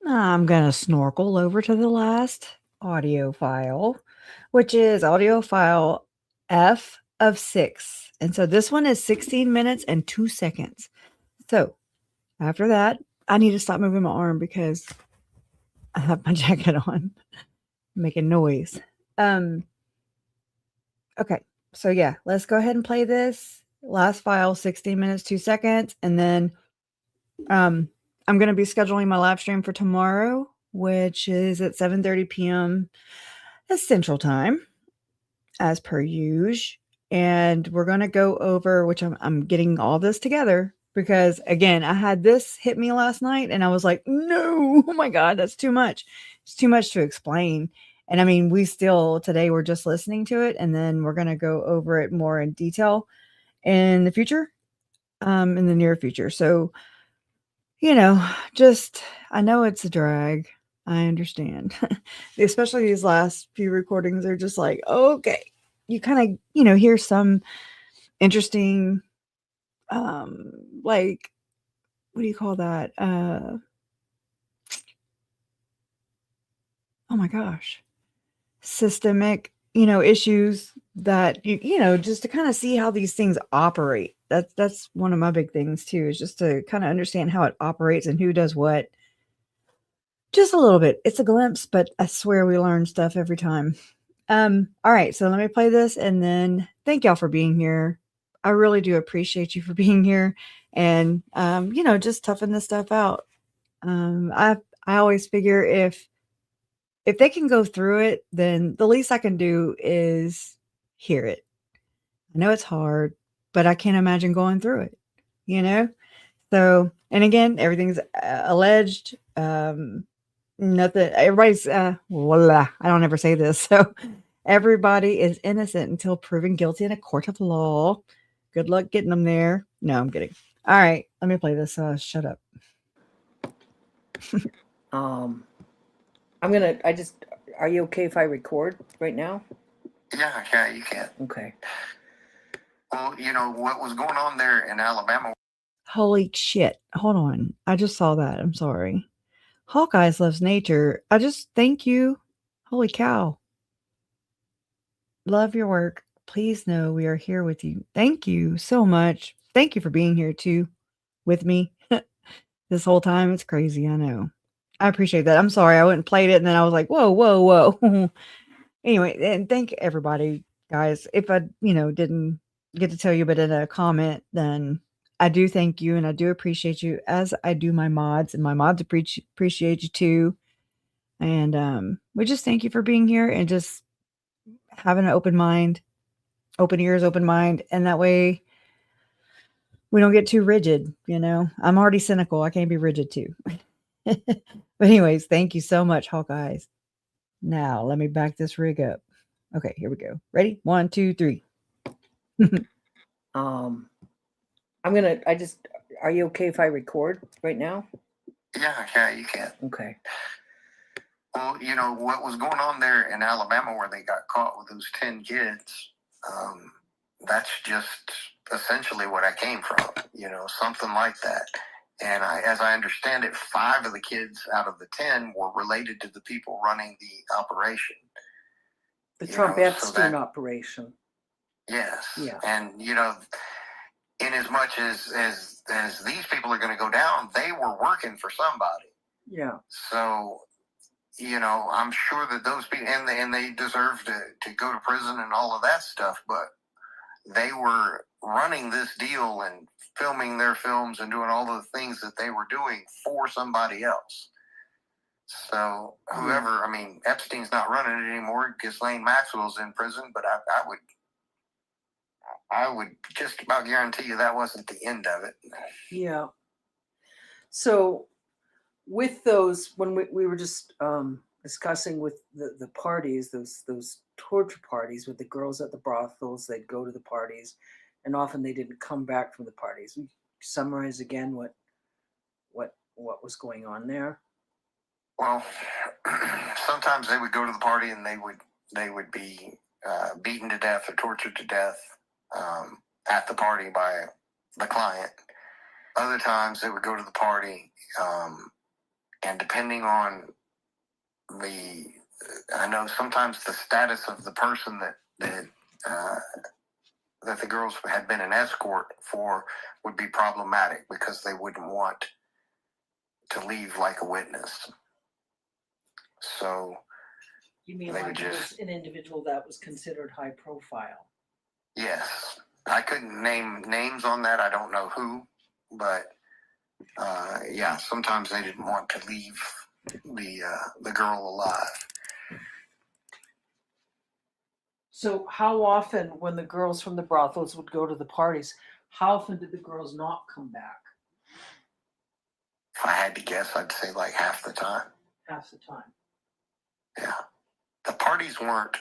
I'm going to snorkel over to the last audio file, which is audio file F of 6. And so this one is 16 minutes and 2 seconds. So after that, I need to stop moving my arm because I have my jacket on, making noise. Okay. So yeah, let's go ahead and play this last file, 16 minutes, 2 seconds. And then I'm going to be scheduling my live stream for tomorrow, which is at 7:30 p.m. Central Time, as per usual. And we're going to go over, which I'm getting all this together because, again, I had this hit me last night and I was like, no, oh my God, that's too much. It's too much to explain. And I mean, today we're just listening to it, and then we're going to go over it more in detail in the future, in the near future. So, I know it's a drag. I understand. Especially these last few recordings are just like, okay, you kind of, hear some interesting, like, what do you call that? Oh my gosh. Systemic, issues that, just to kind of see how these things operate. That's one of my big things too, is just to kind of understand how it operates and who does what. Just a little bit. It's a glimpse, but I swear we learn stuff every time. All right, so let me play this, and then thank y'all for being here. I really do appreciate you for being here, and just toughing this stuff out. I always figure if they can go through it, then the least I can do is hear it. I know it's hard, but I can't imagine going through it. So, and again, everything's alleged. Nothing. Everybody's voila. I don't ever say this. So everybody is innocent until proven guilty in a court of law. Good luck getting them there. No, I'm kidding. All right, let me play this. Shut up. Are you okay if I record right now? Yeah, you can. Okay. Well, what was going on there in Alabama. Holy shit. Hold on. I just saw that. I'm sorry. Hawkeyes loves nature. I just thank you. Holy cow. Love your work. Please know we are here with you. Thank you so much. Thank you for being here too with me this whole time. It's crazy. I know. I appreciate that. I'm sorry. I went and played it and then I was like, whoa. Anyway, and thank everybody, guys. If I, didn't get to tell you, but in a comment, then I do thank you and I do appreciate you, as I do my mods, and my mods appreciate you too. And we just thank you for being here and just having an open mind, open ears, open mind. And that way we don't get too rigid. I'm already cynical. I can't be rigid too. But anyways, thank you so much, Hawkeyes. Now let me back this rig up. Okay, here we go. Ready? 1, 2, 3. Are you okay if I record right now? Yeah, you can. Okay. Well, what was going on there in Alabama where they got caught with those 10 kids, that's just essentially what I came from, something like that. And as I understand it, 5 of the kids out of the 10 were related to the people running the operation. The Trump Epstein operation. Yes. Yeah. And, in as much as these people are going to go down, they were working for somebody. Yeah. So, I'm sure that those people, and they deserve to go to prison and all of that stuff, but they were running this deal and filming their films and doing all the things that they were doing for somebody else. So whoever, I mean, Epstein's not running it anymore. Ghislaine Maxwell's in prison, but I would just about guarantee you that wasn't the end of it. Yeah. So with those, when we were just discussing with the parties, those torture parties with the girls at the brothels, they'd go to the parties, and often they didn't come back from the parties. We summarize again what was going on there. Well, sometimes they would go to the party and they would be beaten to death or tortured to death at the party by the client. Other times they would go to the party, and depending on I know sometimes the status of the person that the girls had been an escort for would be problematic because they wouldn't want to leave like a witness. So You mean they like would it was just, an individual that was considered high profile? yes. I couldn't name names on that. I don't know who, but yeah, sometimes they didn't want to leave the girl alive. So how often, when the girls from the brothels would go to the parties, how often did the girls not come back? If I had to guess, I'd say like half the time. Half the time. Yeah. The parties weren't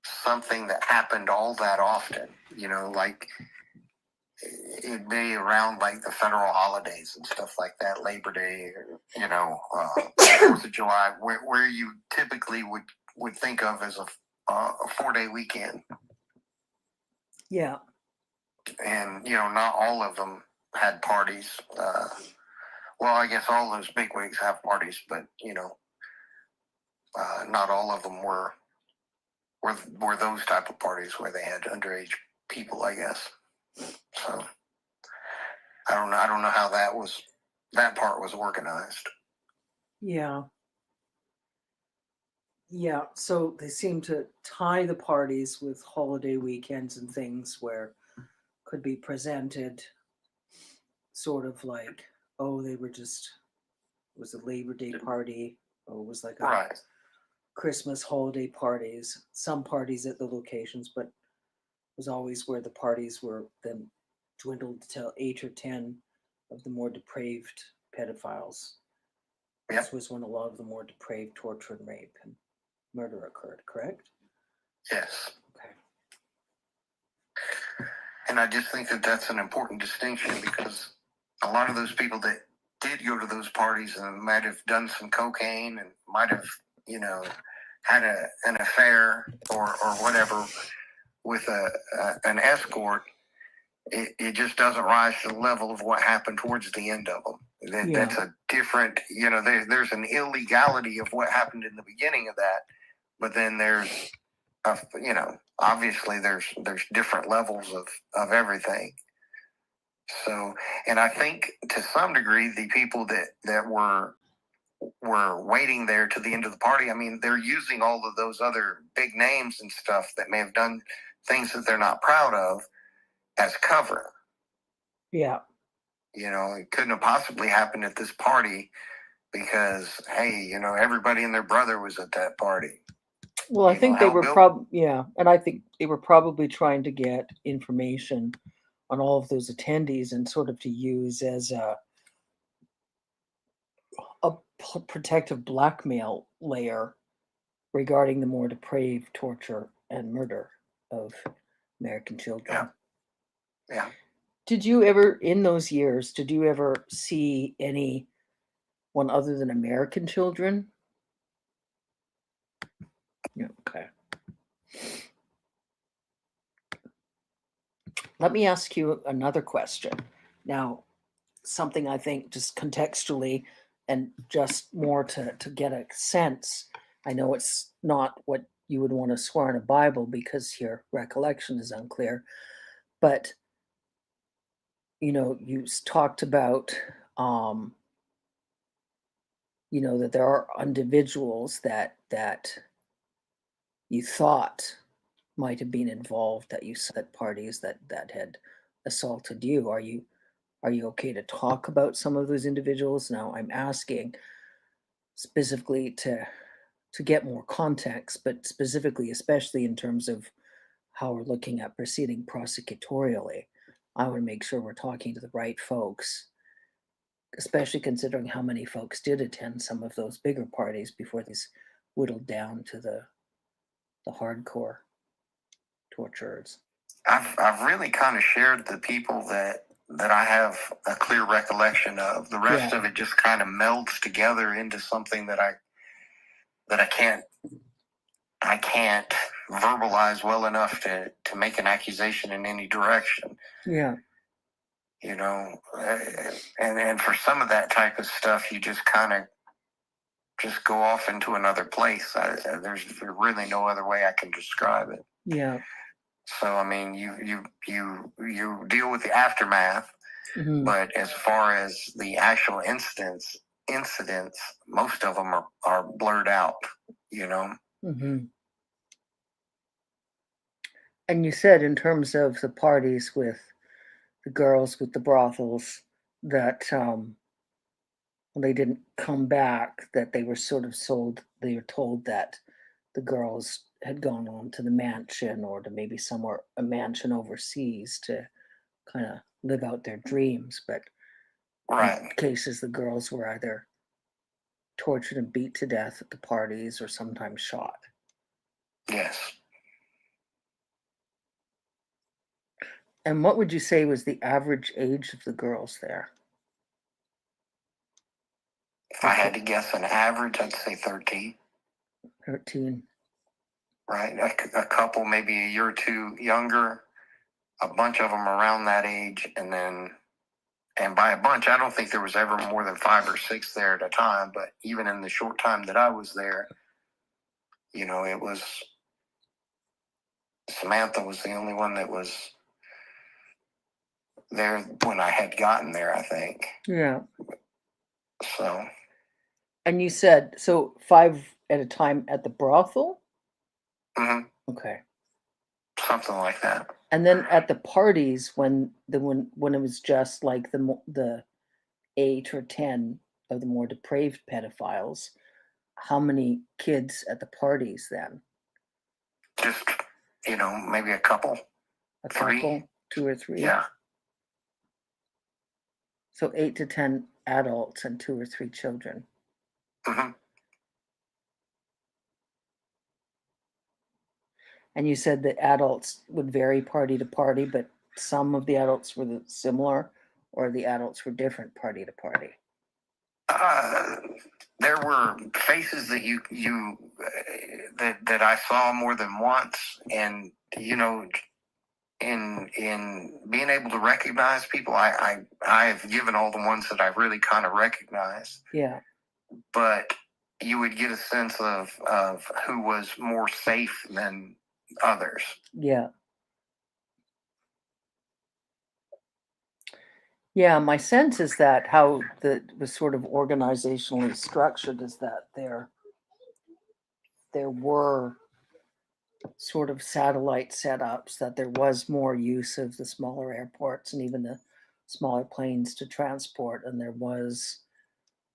something that happened all that often, like it'd be around like the federal holidays and stuff like that, Labor Day, 4th of July, where you typically would think of as a 4-day weekend. Yeah. And, not all of them had parties. Well, I guess all those bigwigs have parties, but, not all of them were those type of parties where they had underage people, I guess. So I don't know how that part was organized. Yeah. Yeah. So they seem to tie the parties with holiday weekends and things where could be presented sort of like, oh, they were just, it was a Labor Day party, or it was like a Right. Christmas holiday parties, some parties at the locations, but it was always where the parties were then dwindled to 8 or 10 of the more depraved pedophiles. Yep. This was when a lot of the more depraved torture and rape and murder occurred, correct? Yes. Okay. And I just think that that's an important distinction because a lot of those people that did go to those parties and might have done some cocaine and might have, had an affair or whatever with an escort, it just doesn't rise to the level of what happened towards the end of them. That's a different, there's an illegality of what happened in the beginning of that, but then there's, obviously there's different levels of everything. So, and I think to some degree, the people that were waiting there to the end of the party, I mean, they're using all of those other big names and stuff that may have done things that they're not proud of as cover. Yeah. It couldn't have possibly happened at this party because, hey, everybody and their brother was at that party. Well, I think they were and I think they were probably trying to get information on all of those attendees and sort of to use as a protective blackmail layer regarding the more depraved torture and murder of American children. Yeah. Did you ever, in those years, see anyone other than American children? Yeah, okay. Let me ask you another question. Now, something I think just contextually and just more to get a sense. I know it's not what you would want to swear in a Bible because your recollection is unclear, but you talked about that there are individuals that you thought might have been involved, that you said at parties that had assaulted you. Are you okay to talk about some of those individuals? Now I'm asking specifically to get more context, but specifically, especially in terms of how we're looking at proceeding prosecutorially, I want to make sure we're talking to the right folks, especially considering how many folks did attend some of those bigger parties before these whittled down to the hardcore torturers. I've really kind of shared the people that I have a clear recollection of. The rest of it just kind of melds together into something that I can't verbalize well enough to make an accusation in any direction. Yeah. You know, and for some of that type of stuff, you just kind of just go off into another place. There's really no other way I can describe it. Yeah. So I mean, you deal with the aftermath, Mm-hmm. but as far as the actual incidents, most of them are blurred out. You know. Mm-hmm. And you said in terms of the parties with the girls with the brothels that when they didn't come back, that they were sort of sold. They were told that the girls had gone on to the mansion or to maybe somewhere, a mansion overseas, to kind of live out their dreams. But Right. in cases, the girls were either tortured and beat to death at the parties or sometimes shot. Yes. And what would you say was the average age of the girls there? If I had to guess an average, I'd say 13. 13. Right. A couple, maybe a year or two younger, a bunch of them around that age. And by a bunch, I don't think there was ever more than 5 or 6 there at a time. But even in the short time that I was there, you know, it was Samantha was the only one that was there when I had gotten there, I think. Yeah. So. And you said, so 5 at a time at the brothel? Mm-hmm. Okay. Something like that. And then at the parties, when it was just like the 8 or 10 of the more depraved pedophiles, how many kids at the parties then? Just, you know, maybe a couple. A 3. couple, 2 or 3? Yeah. So 8 to 10 adults and 2 or 3 children. Mm-hmm. And you said the adults would vary party to party, but some of the adults were similar, or the adults were different party to party? There were faces that that I saw more than once, and you know, in being able to recognize people, I've given all the ones that I really kind of recognized. Yeah. But you would get a sense of who was more safe than others. Yeah. Yeah, my sense is that how it was sort of organizationally structured is that there were sort of satellite setups, that there was more use of the smaller airports and even the smaller planes to transport, and there was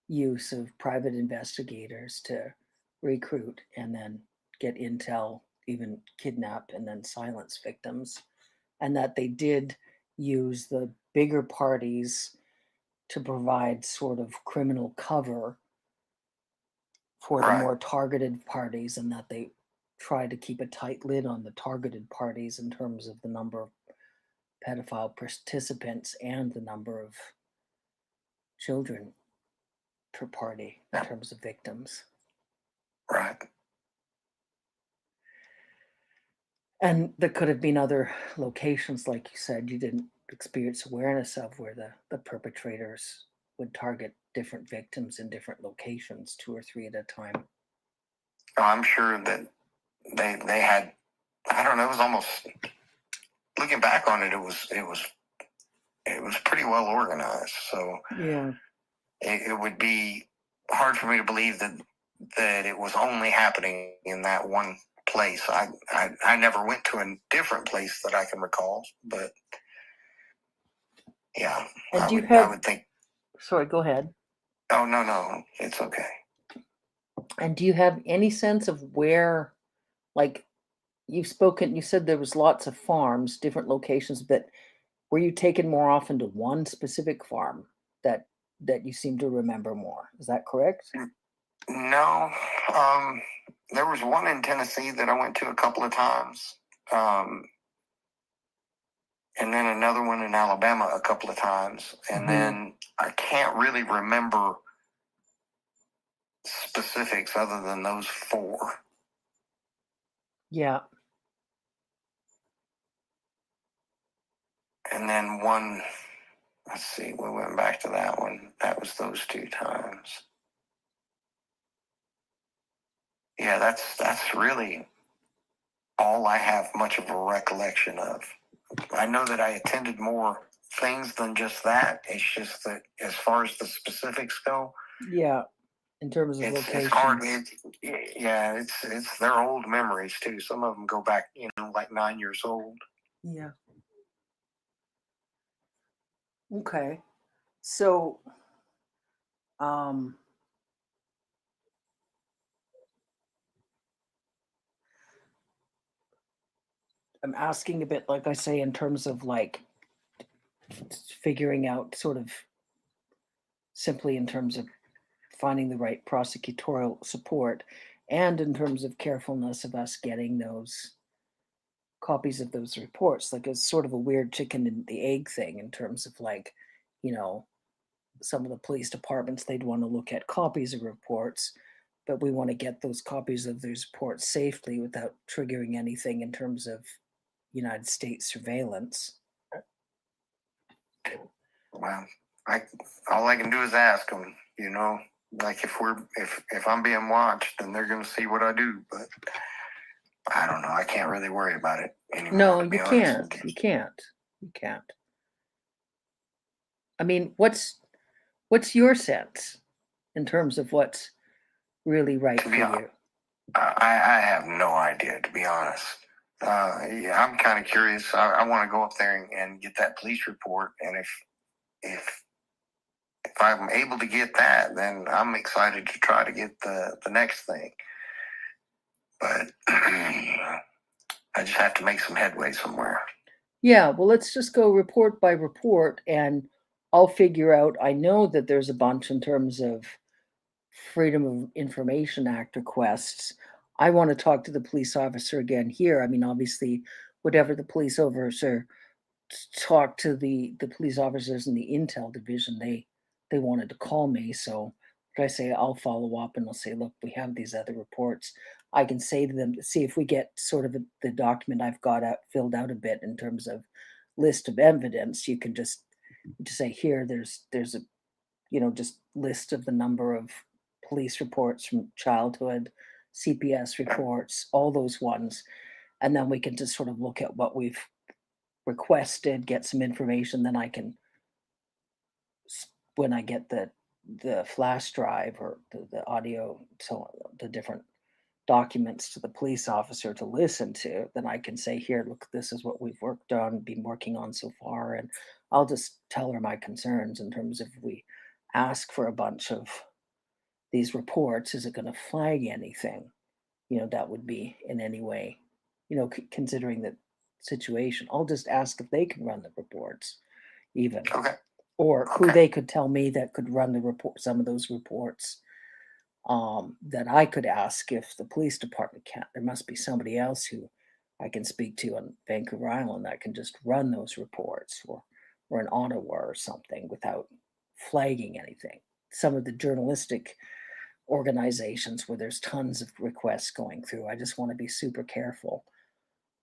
use of private investigators to recruit and then get intel, even kidnap and then silence victims, and that they did use the bigger parties to provide sort of criminal cover for the more targeted parties, and that they tried to keep a tight lid on the targeted parties in terms of the number of pedophile participants and the number of children per party in terms of victims. Right. And there could have been other locations, like you said, you didn't experience awareness of, where the perpetrators would target different victims in different locations, 2 or 3 at a time. Oh, I'm sure that they had, I don't know, it was almost, looking back on it, it was pretty well organized. So yeah, it would be hard for me to believe that it was only happening in that one place. I never went to a different place that I can recall, but yeah, and I would think. Sorry, go ahead. Oh, no, it's okay. And do you have any sense of where, like, you said there was lots of farms, different locations, but were you taken more often to one specific farm that you seem to remember more? Is that correct? No. There was one in Tennessee that I went to a couple of times. And then another one in Alabama a couple of times. And then I can't really remember specifics other than those 4. Yeah. And then one, let's see, we went back to that one. That was those 2 times. Yeah, that's really all I have much of a recollection of. I know that I attended more things than just that. It's just that as far as the specifics go, Yeah. In terms of it's locations. hard. It's their old memories too. Some of them go back, like 9 years old. Yeah. Okay. So, I'm asking a bit, like I say, in terms of like figuring out sort of simply in terms of finding the right prosecutorial support and in terms of carefulness of us getting those copies of those reports. Like it's sort of a weird chicken and the egg thing in terms of like, some of the police departments, they'd want to look at copies of reports, but we want to get those copies of those reports safely without triggering anything in terms of United States surveillance. Well, all I can do is ask them, like if I'm being watched, then they're going to see what I do. But I don't know. I can't really worry about it anymore. No, you can't. You can't. I mean, what's your sense in terms of what's really right for you? I have no idea, to be honest. I'm kind of curious. I want to go up there and get that police report, and if I'm able to get that, then I'm excited to try to get the next thing. But I just have to make some headway somewhere. Yeah, well, let's just go report by report, and I'll figure out. I know that there's a bunch in terms of Freedom of Information Act requests. I want to talk to the police officer again here. I mean, obviously, whatever the police officer talked to the police officers in the Intel division, they wanted to call me. So like I say, I'll follow up and I'll say, look, we have these other reports. I can say to them, see if we get sort of the document I've got filled out a bit in terms of list of evidence. You can just say here, there's a, just list of the number of police reports from childhood, CPS reports, all those ones. And then we can just sort of look at what we've requested, get some information. Then I can, when I get the flash drive or the audio, so the different documents to the police officer to listen to, then I can say, here, look, this is what we've been working on so far. And I'll just tell her my concerns in terms of, if we ask for a bunch of these reports, is it going to flag anything, that would be in any way, considering the situation. I'll just ask if they can run the reports even. Okay. Or who they could tell me that could run the report, some of those reports, that I could ask if the police department can't. There must be somebody else who I can speak to on Vancouver Island that can just run those reports, or in Ottawa or something, without flagging anything. Some of the journalistic organizations where there's tons of requests going through, I just want to be super careful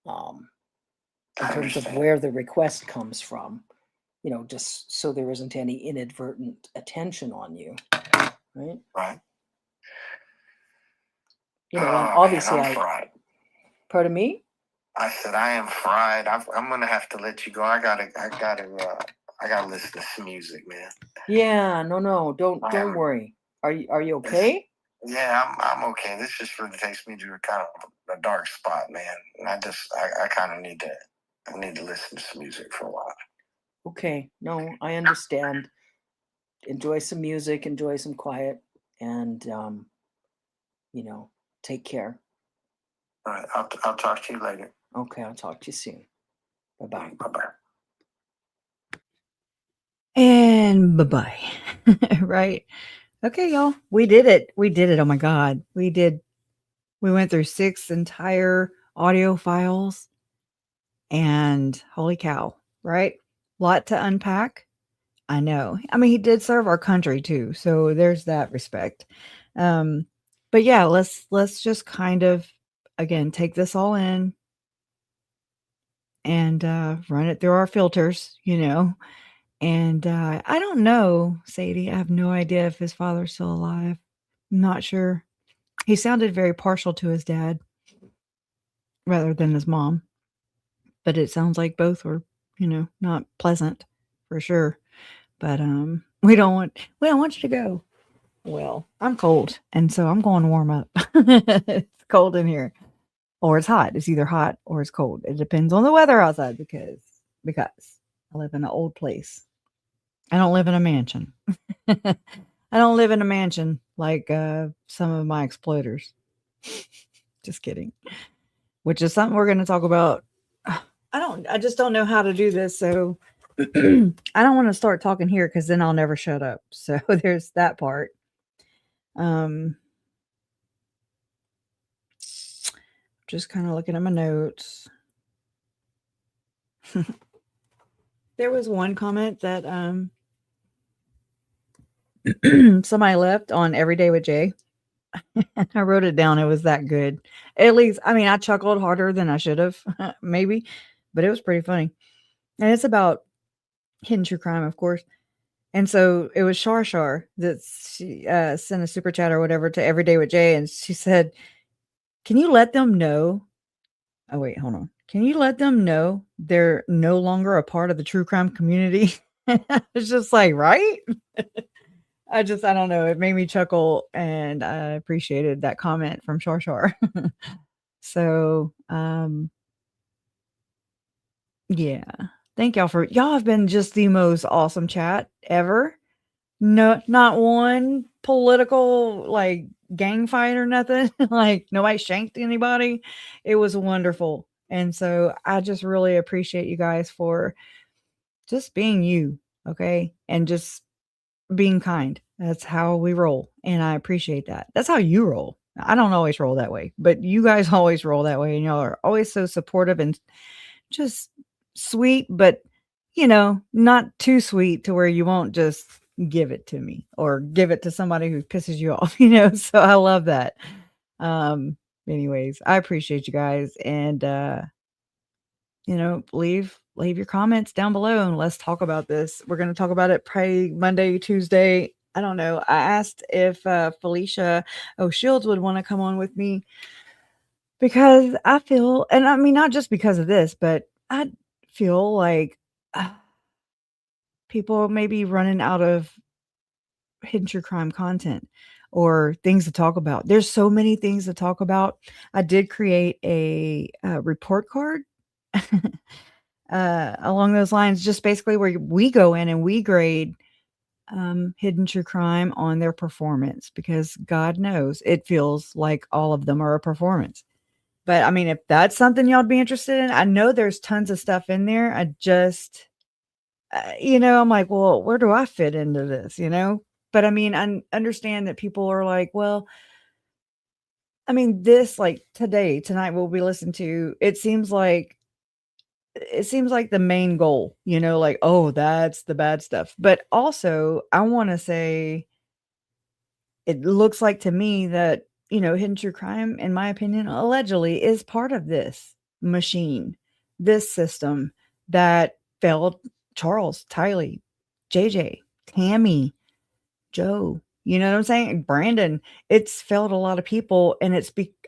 in terms of where the request comes from. Just so there isn't any inadvertent attention on you, right? Right. And obviously, I'm fried. Pardon me? I said I am fried. I'm gonna have to let you go. I gotta listen to some music, man. Yeah, no, don't worry. Are you okay? Yeah, I'm okay. This just really takes me to a kind of a dark spot, man. And I kind of need to listen to some music for a while. Okay, no, I understand. Enjoy some music, enjoy some quiet, and take care. All right. I'll talk to you later. Okay, I'll talk to you soon. Bye-bye. Bye-bye. And bye-bye. Right? Okay, y'all. We did it. We did it. Oh my God. We did. We went through 6 entire audio files. And holy cow, right? Lot to unpack. I know. I mean, he did serve our country too. So there's that respect. But yeah, let's just kind of, again, take this all in and run it through our filters, And I don't know, Sadie. I have no idea if his father's still alive. I'm not sure. He sounded very partial to his dad rather than his mom. But it sounds like both were, not pleasant for sure. But we don't want you to go. Well, I'm cold, and so I'm going to warm up. It's cold in here. Or it's hot. It's either hot or it's cold. It depends on the weather outside because I live in an old place. I don't live in a mansion. I don't live in a mansion like some of my exploiters. Just kidding. Which is something we're going to talk about. I just don't know how to do this, so I don't want to start talking here because then I'll never shut up. So there's that part. Just kind of looking at my notes. There was one comment that somebody left on Everyday with Jay. I wrote it down. It was that good. At least, I mean, I chuckled harder than I should have, maybe, but it was pretty funny. And it's about hidden true crime, of course. And so it was Shar that she sent a super chat or whatever to Everyday with Jay. And she said, can you let them know? Oh, wait, hold on. Can you let them know they're no longer a part of the true crime community? It's just like, right? I don't know. It made me chuckle and I appreciated that comment from Shar. So, yeah. Thank y'all have been just the most awesome chat ever. No, not one political like gang fight or nothing. Like nobody shanked anybody. It was wonderful. And so I just really appreciate you guys for just being you. Okay. And just being kind. That's how we roll. And I appreciate that. That's how you roll. I don't always roll that way, but you guys always roll that way. And y'all are always so supportive and just sweet, but not too sweet to where you won't just give it to me or give it to somebody who pisses you off, so I love that. Anyways, I appreciate you guys and, leave your comments down below and let's talk about this. We're going to talk about it probably Monday, Tuesday. I don't know. I asked if Felicia O'Shields would want to come on with me because I feel, and I mean, not just because of this, but I feel like people may be running out of hidden true crime content or things to talk about. There's so many things to talk about. I did create a report card along those lines, just basically where we go in and we grade hidden true crime on their performance because God knows it feels like all of them are a performance. But I mean, if that's something y'all be interested in, I know there's tons of stuff in there. I just, I'm like, well, where do I fit into this, But I mean, I understand that people are like, well, I mean, this like tonight we'll be listening to, it seems like the main goal, like, oh, that's the bad stuff. But also I want to say, it looks like to me that, hidden true crime, in my opinion, allegedly is part of this machine, this system that failed Charles, Tylee, JJ, Tammy, Joe, you know what I'm saying? Brandon, it's failed a lot of people. And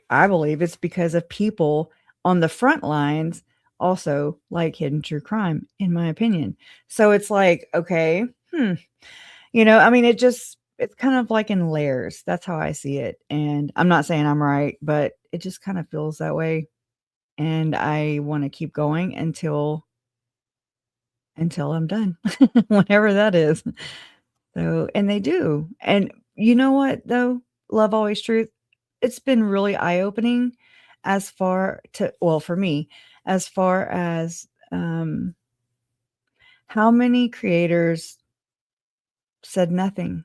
I believe it's because of people on the front lines also like hidden true crime, in my opinion. So it's like, okay, I mean, it's kind of like in layers. That's how I see it. And I'm not saying I'm right, but it just kind of feels that way. And I want to keep going until I'm done, whenever that is. So, and they do. And you know what, though? Love Always Truth. it's been really eye-opening as far to, well, for me, as far as how many creators said nothing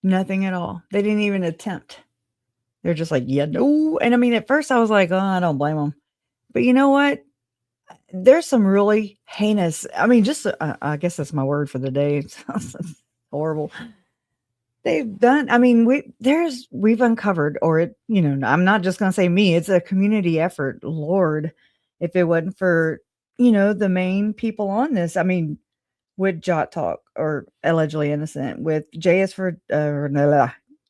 at all. They didn't even attempt. They're just like, yeah, no. And I mean, at first I was like, oh, I don't blame them. But you know what? There's some really heinous, I mean, just, I guess that's my word for the day. It sounds horrible. They've done, I mean, we've uncovered, or it, you know, I'm not just going to say me, it's a community effort. Lord, if it wasn't for, you know, the main people on this, I mean, with Jot Talk, or allegedly innocent, with JS for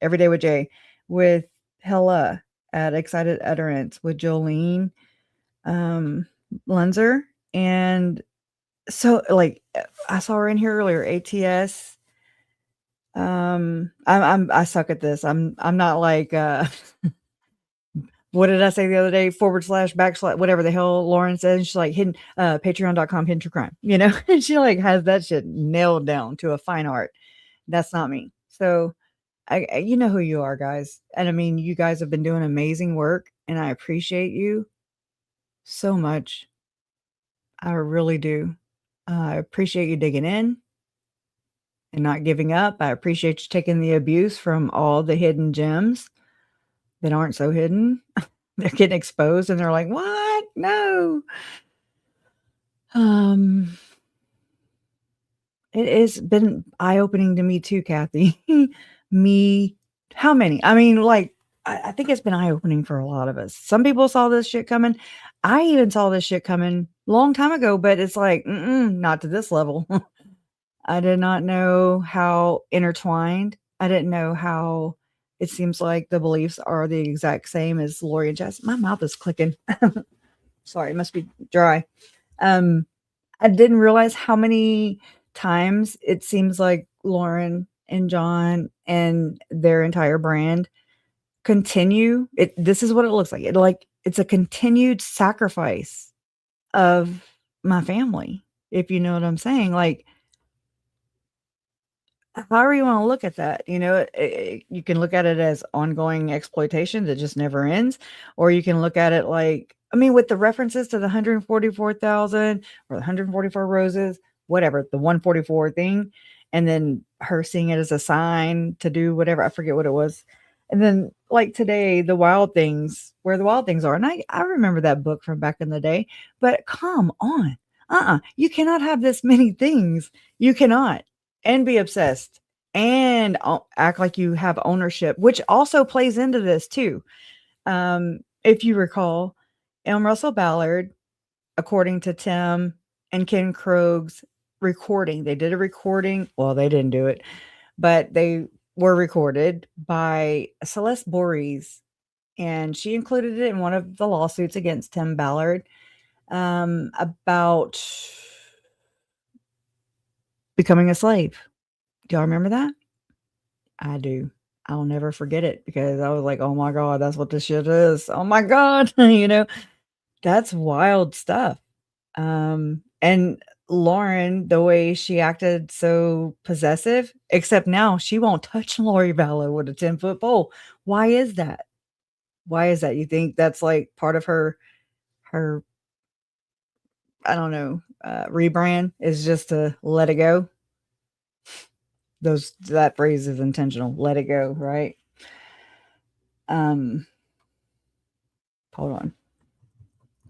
Every Day with Jay, with Hella at Excited Utterance, with Jolene Lunzer, and so like I saw her in here earlier, ATS. I suck at this. I'm not like what did I say the other day? / whatever the hell Lauren says. She's like hidden patreon.com hidden true crime, you know, and she like has that shit nailed down to a fine art. That's not me. So I you know who you are, guys. And I mean, you guys have been doing amazing work, and I appreciate you so much. I really do. I appreciate you digging in and not giving up. I appreciate you taking the abuse from all the hidden gems that aren't so hidden. They're getting exposed and they're like, what? No. It has been eye-opening to me too, Kathy. How many? I mean, like, I think it's been eye-opening for a lot of us. Some people saw this shit coming. I even saw this shit coming a long time ago, but it's like, not to this level. I did not know how intertwined. I didn't know how it seems like the beliefs are the exact same as Lori and Jess. My mouth is clicking. Sorry, it must be dry. I didn't realize how many times it seems like Lauren and John and their entire brand continue. This is what it looks like. It's a continued sacrifice of my family, if you know what I'm saying. Like, however you want to look at that, you know, you can look at it as ongoing exploitation that just never ends, or you can look at it like, I mean, with the references to the 144,000 or the 144 roses, whatever, the 144 thing, and then her seeing it as a sign to do whatever, I forget what it was. And then like today, the wild things, where the wild things are. And I remember that book from back in the day, but come on. You cannot have this many things. You cannot. And be obsessed and act like you have ownership, which also plays into this too. If you recall, Russell Ballard, according to Tim and Ken Krog's recording, they did a recording. Well, they didn't do it, but they were recorded by Celeste Borges, and she included it in one of the lawsuits against Tim Ballard about becoming a slave. Do y'all remember that? I do. I'll never forget it because I was like, oh my God, that's what this shit is. Oh my God. You know, that's wild stuff. And Lauren, the way she acted so possessive, except now she won't touch Lori Vallow with a 10-foot pole. Why is that? Why is that? You think that's like part of her, I don't know, rebrand is just to let it go? That phrase is intentional. Let it go, right? Hold on.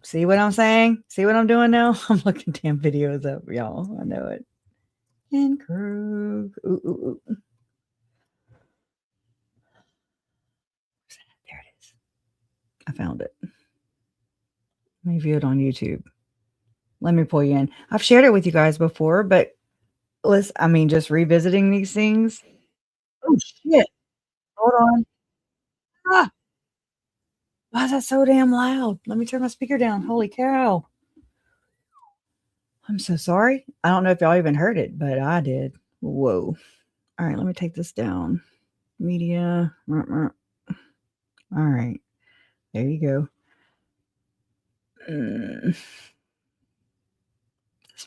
See what I'm saying? See what I'm doing now? I'm looking damn videos up, y'all. I know it. And Krug. Ooh. There it is. I found it. Let me view it on YouTube. Let me pull you in. I've shared it with you guys before, but just revisiting these things. Oh shit. Hold on. Ah, why is that so damn loud? Let me turn my speaker down. Holy cow. I'm so sorry. I don't know if y'all even heard it, but I did. Whoa. All right, let me take this down. Media. All right. There you go. This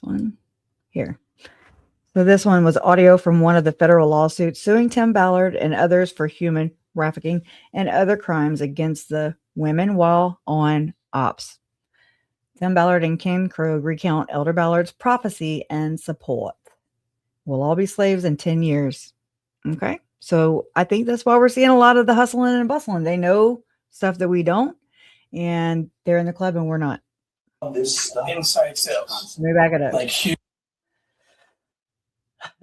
one here. So this one was audio from one of the federal lawsuits suing Tim Ballard and others for human trafficking, and other crimes against the women while on ops. Tim Ballard and Ken Krogh recount Elder Ballard's prophecy and support. We'll all be slaves in 10 years. Okay. So I think that's why we're seeing a lot of the hustling and bustling. They know stuff that we don't, and they're in the club and we're not. This stuff. Inside sales. Let me back it up. Like huge.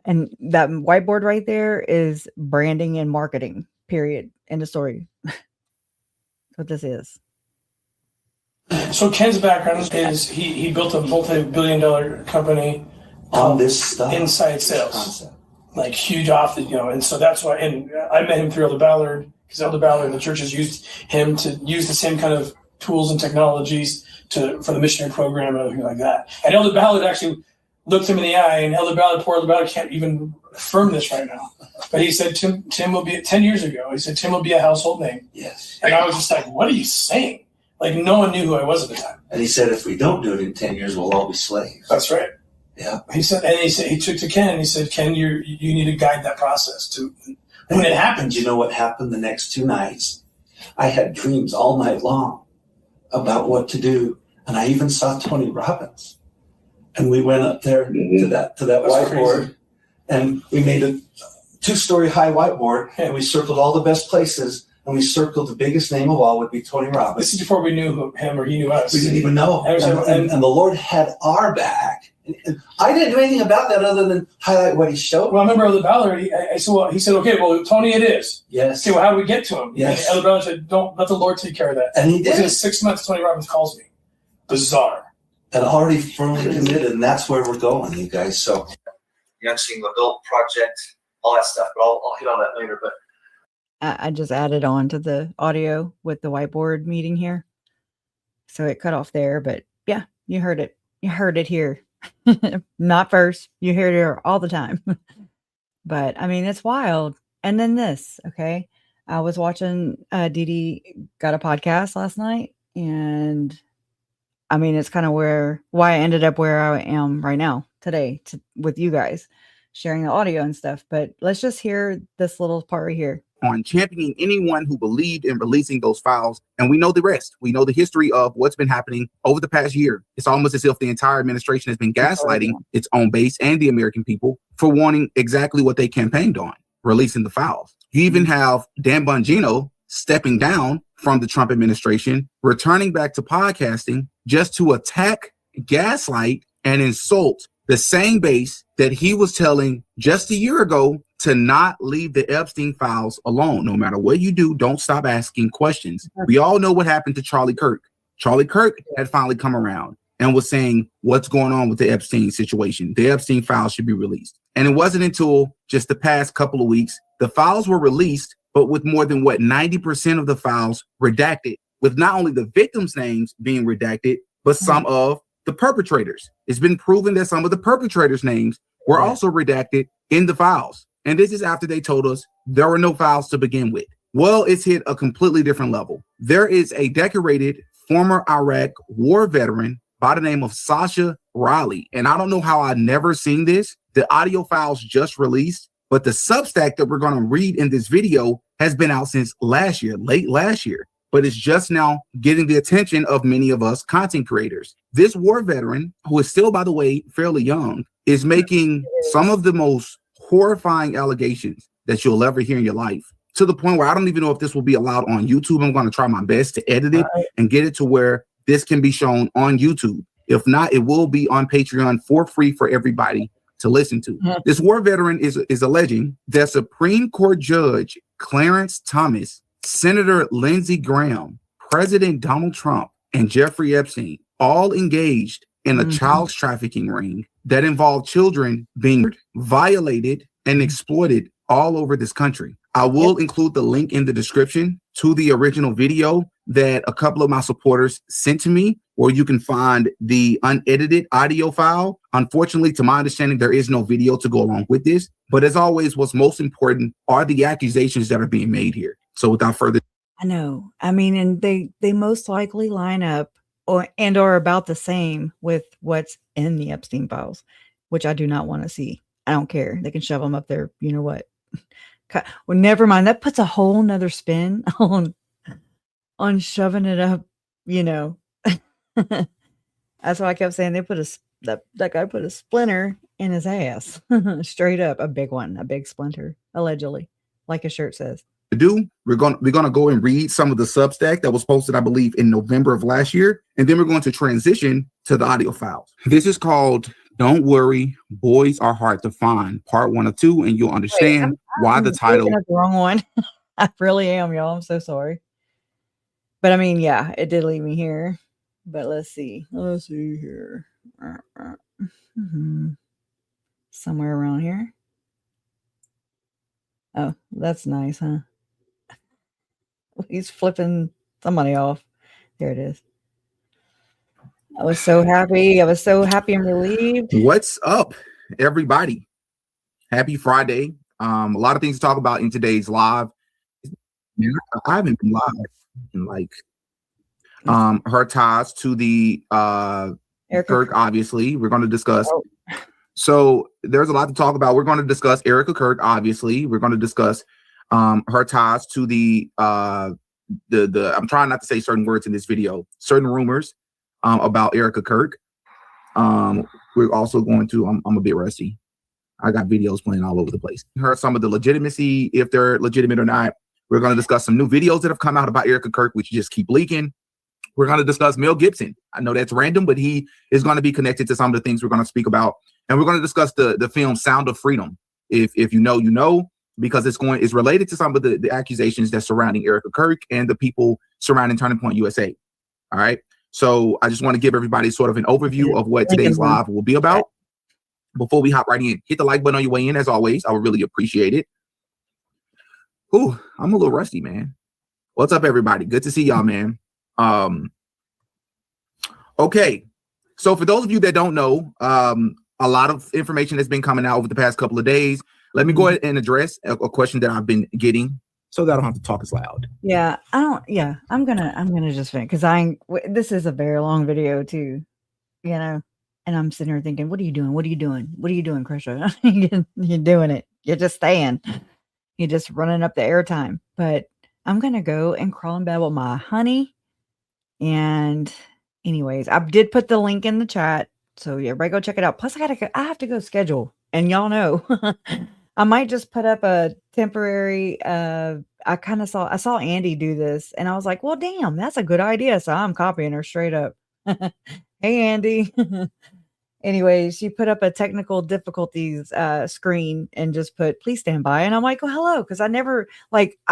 And that whiteboard right there is branding and marketing, period. End of story. That's what this is. So Ken's background is he built a multi-billion-dollar company on this stuff. Inside sales. Like huge off the, and so that's why, and I met him through Elder Ballard, because Elder Ballard and the churches used him to use the same kind of tools and technologies for the missionary program and everything like that. And Elder Ballard actually looked him in the eye, and Elder Ballard can't even affirm this right now. But he said, Tim will be, 10 years ago, he said, Tim will be a household name. Yes. And I was just like, what are you saying? Like, no one knew who I was at the time. And he said, if we don't do it in 10 years, we'll all be slaves. That's right. Yeah. He said he took to Ken and he said, Ken, you need to guide that process to when it happens. You know what happened the next 2 nights? I had dreams all night long about what to do. And I even saw Tony Robbins. And we went up there to that whiteboard, crazy. And we made a 2-story high whiteboard, and we circled all the best places, and we circled the biggest name of all would be Tony Robbins. This is before we knew him or he knew us. We didn't even know. And the Lord had our back. And I didn't do anything about that other than highlight what he showed. Well, I remember Elder Ballard, he said, okay, well, Tony it is. Yes. Okay, well, how do we get to him? Yes. And Elder Ballard said, don't let the Lord take care of that. And he did. Within 6 months, Tony Robbins calls me. Bizarre. And already firmly committed, and that's where we're going, you guys. So, Young Single Adult Project, all that stuff. But I'll hit on that later. But I just added on to the audio with the whiteboard meeting here. So it cut off there, but yeah, you heard it. You heard it here. Not first. You hear it here all the time. But I mean, it's wild. And then this, okay. I was watching Dee Dee got a podcast last night, and I mean, it's kind of why I ended up where I am right now today with you guys sharing the audio and stuff. But let's just hear this little part right here. On championing anyone who believed in releasing those files. And we know the rest. We know the history of what's been happening over the past year. It's almost as if the entire administration has been gaslighting its own base and the American people for wanting exactly what they campaigned on, releasing the files. You even have Dan Bongino stepping down from the Trump administration, returning back to podcasting just to attack, gaslight, and insult the same base that he was telling just a year ago to not leave the Epstein files alone. No matter what you do, don't stop asking questions. We all know what happened to Charlie Kirk. Charlie Kirk had finally come around and was saying what's going on with the Epstein situation. The Epstein files should be released. And it wasn't until just the past couple of weeks, the files were released, but with more than 90% of the files redacted, with not only the victims' names being redacted, but some of the perpetrators. It's been proven that some of the perpetrators' names were also redacted in the files. And this is after they told us there were no files to begin with. Well, it's hit a completely different level. There is a decorated former Iraq war veteran by the name of Sascha Riley. And I don't know how I've never seen this. The audio files just released, but the Substack that we're going to read in this video has been out since last year, late last year. But it's just now getting the attention of many of us content creators. This war veteran, who is still, by the way, fairly young, is making some of the most horrifying allegations that you'll ever hear in your life, to the point where I don't even know if this will be allowed on YouTube. I'm going to try my best to edit it and get it to where this can be shown on YouTube. If not, it will be on Patreon for free for everybody to listen to. This war veteran is alleging that Supreme Court Judge Clarence Thomas, Senator Lindsey Graham, President Donald Trump, and Jeffrey Epstein all engaged in a child trafficking ring that involved children being violated and exploited all over this country. I will include the link in the description to the original video that a couple of my supporters sent to me, where you can find the unedited audio file. Unfortunately, to my understanding, there is no video to go along with this. But as always, what's most important are the accusations that are being made here. So without further, I know. I mean, and they most likely line up or about the same with what's in the Epstein files, which I do not want to see. I don't care. They can shove them up there. You know what? Well, never mind. That puts a whole nother spin on shoving it up, you know. That's why I kept saying they put that guy put a splinter in his ass. Straight up, a big one, a big splinter, allegedly, like his shirt says. We're gonna go and read some of the Substack that was posted, I believe, in November of last year, and then we're going to transition to the audio files. This is called "Don't Worry, Boys Are Hard to Find," part 1 of 2, and you'll understand why the title. The wrong one. I really am, y'all. I'm so sorry. But I mean, yeah, it did lead me here. But let's see. Let's see here. Somewhere around here. Oh, that's nice, huh? He's flipping somebody off. There it is. I was so happy. I was so happy and relieved. What's up, everybody? Happy Friday. A lot of things to talk about in today's live. I haven't been live in like her ties to the Kirk, obviously. We're going to discuss. Oh. So there's a lot to talk about. We're going to discuss Erica Kirk, obviously. We're going to discuss her ties to the I'm trying not to say certain words in this video, certain rumors about Erica Kirk. We're also going to, I'm a bit rusty. I got videos playing all over the place. Heard some of the legitimacy, if they're legitimate or not. We're going to discuss some new videos that have come out about Erica Kirk, which just keep leaking. We're going to discuss Mel Gibson. I know that's random, but he is going to be connected to some of the things we're going to speak about. And we're going to discuss the film Sound of Freedom. If you know, you know, because it's related to some of the accusations that's surrounding Erica Kirk and the people surrounding Turning Point USA. All right. So I just want to give everybody sort of an overview of what today's live will be about. Before we hop right in, hit the like button on your way in. As always, I would really appreciate it. Ooh, I'm a little rusty, man. What's up, everybody? Good to see y'all, man. Okay. So for those of you that don't know, a lot of information has been coming out over the past couple of days. Let me go ahead and address a question that I've been getting so that I don't have to talk as loud. Yeah, I'm gonna just finish because this is a very long video too, you know, and I'm sitting here thinking, what are you doing? What are you doing? What are you doing, Krisha? You're doing it. You're just staying. You're just running up the airtime. But I'm gonna go and crawl in bed with my honey. And anyways, I did put the link in the chat. So everybody go check it out. Plus I have to go schedule. And y'all know I might just put up a temporary I saw Andy do this and I was like, well, damn, that's a good idea. So I'm copying her straight up. Hey, Andy. Anyways, she put up a technical difficulties screen and just put, please stand by. And I'm like, oh, hello. Because I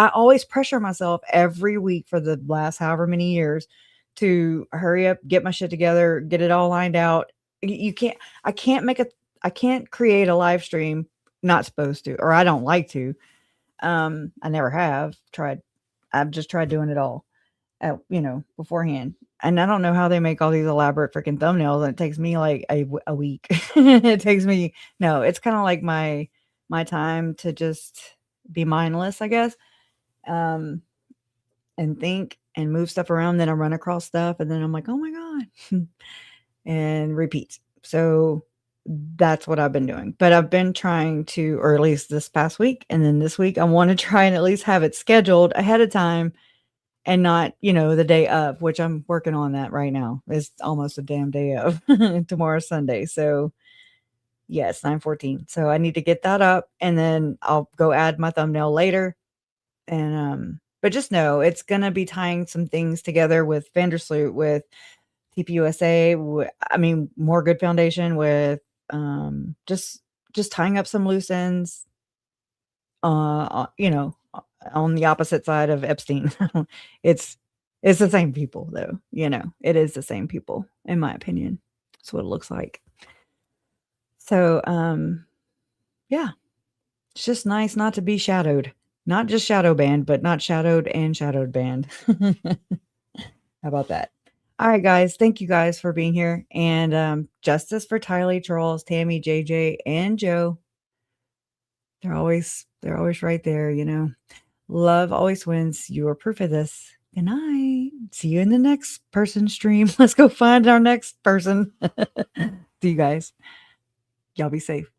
always pressure myself every week for the last however many years to hurry up, get my shit together, get it all lined out. I can't create a live stream, not supposed to, or I don't like to. I never have tried. I've just tried doing it all, beforehand. And I don't know how they make all these elaborate freaking thumbnails. And it takes me like a week. It takes me, it's kind of like my time to just be mindless, I guess. And think and move stuff around. Then I run across stuff and then I'm like, oh my God. And repeat. So that's what I've been doing. But I've been trying to, or at least this past week. And then this week, I want to try and at least have it scheduled ahead of time and not, the day of, which I'm working on that right now. It's almost a damn day of. Tomorrow's Sunday. So yeah, it's 9:14. So I need to get that up and then I'll go add my thumbnail later. And, but just know it's going to be tying some things together with Vandersloot, with TPUSA, More Good Foundation, with just tying up some loose ends, on the opposite side of Epstein. It's the same people though, it is the same people, in my opinion. That's what it looks like. So, yeah, it's just nice not to be shadowed, not just shadow banned, but not shadowed and shadowed banned. How about that? All right, guys. Thank you guys for being here. And justice for Tylee, Charles, Tammy, JJ, and Joe. They're always right there, Love always wins. You are proof of this. Good night. See you in the next person stream. Let's go find our next person. See you guys. Y'all be safe.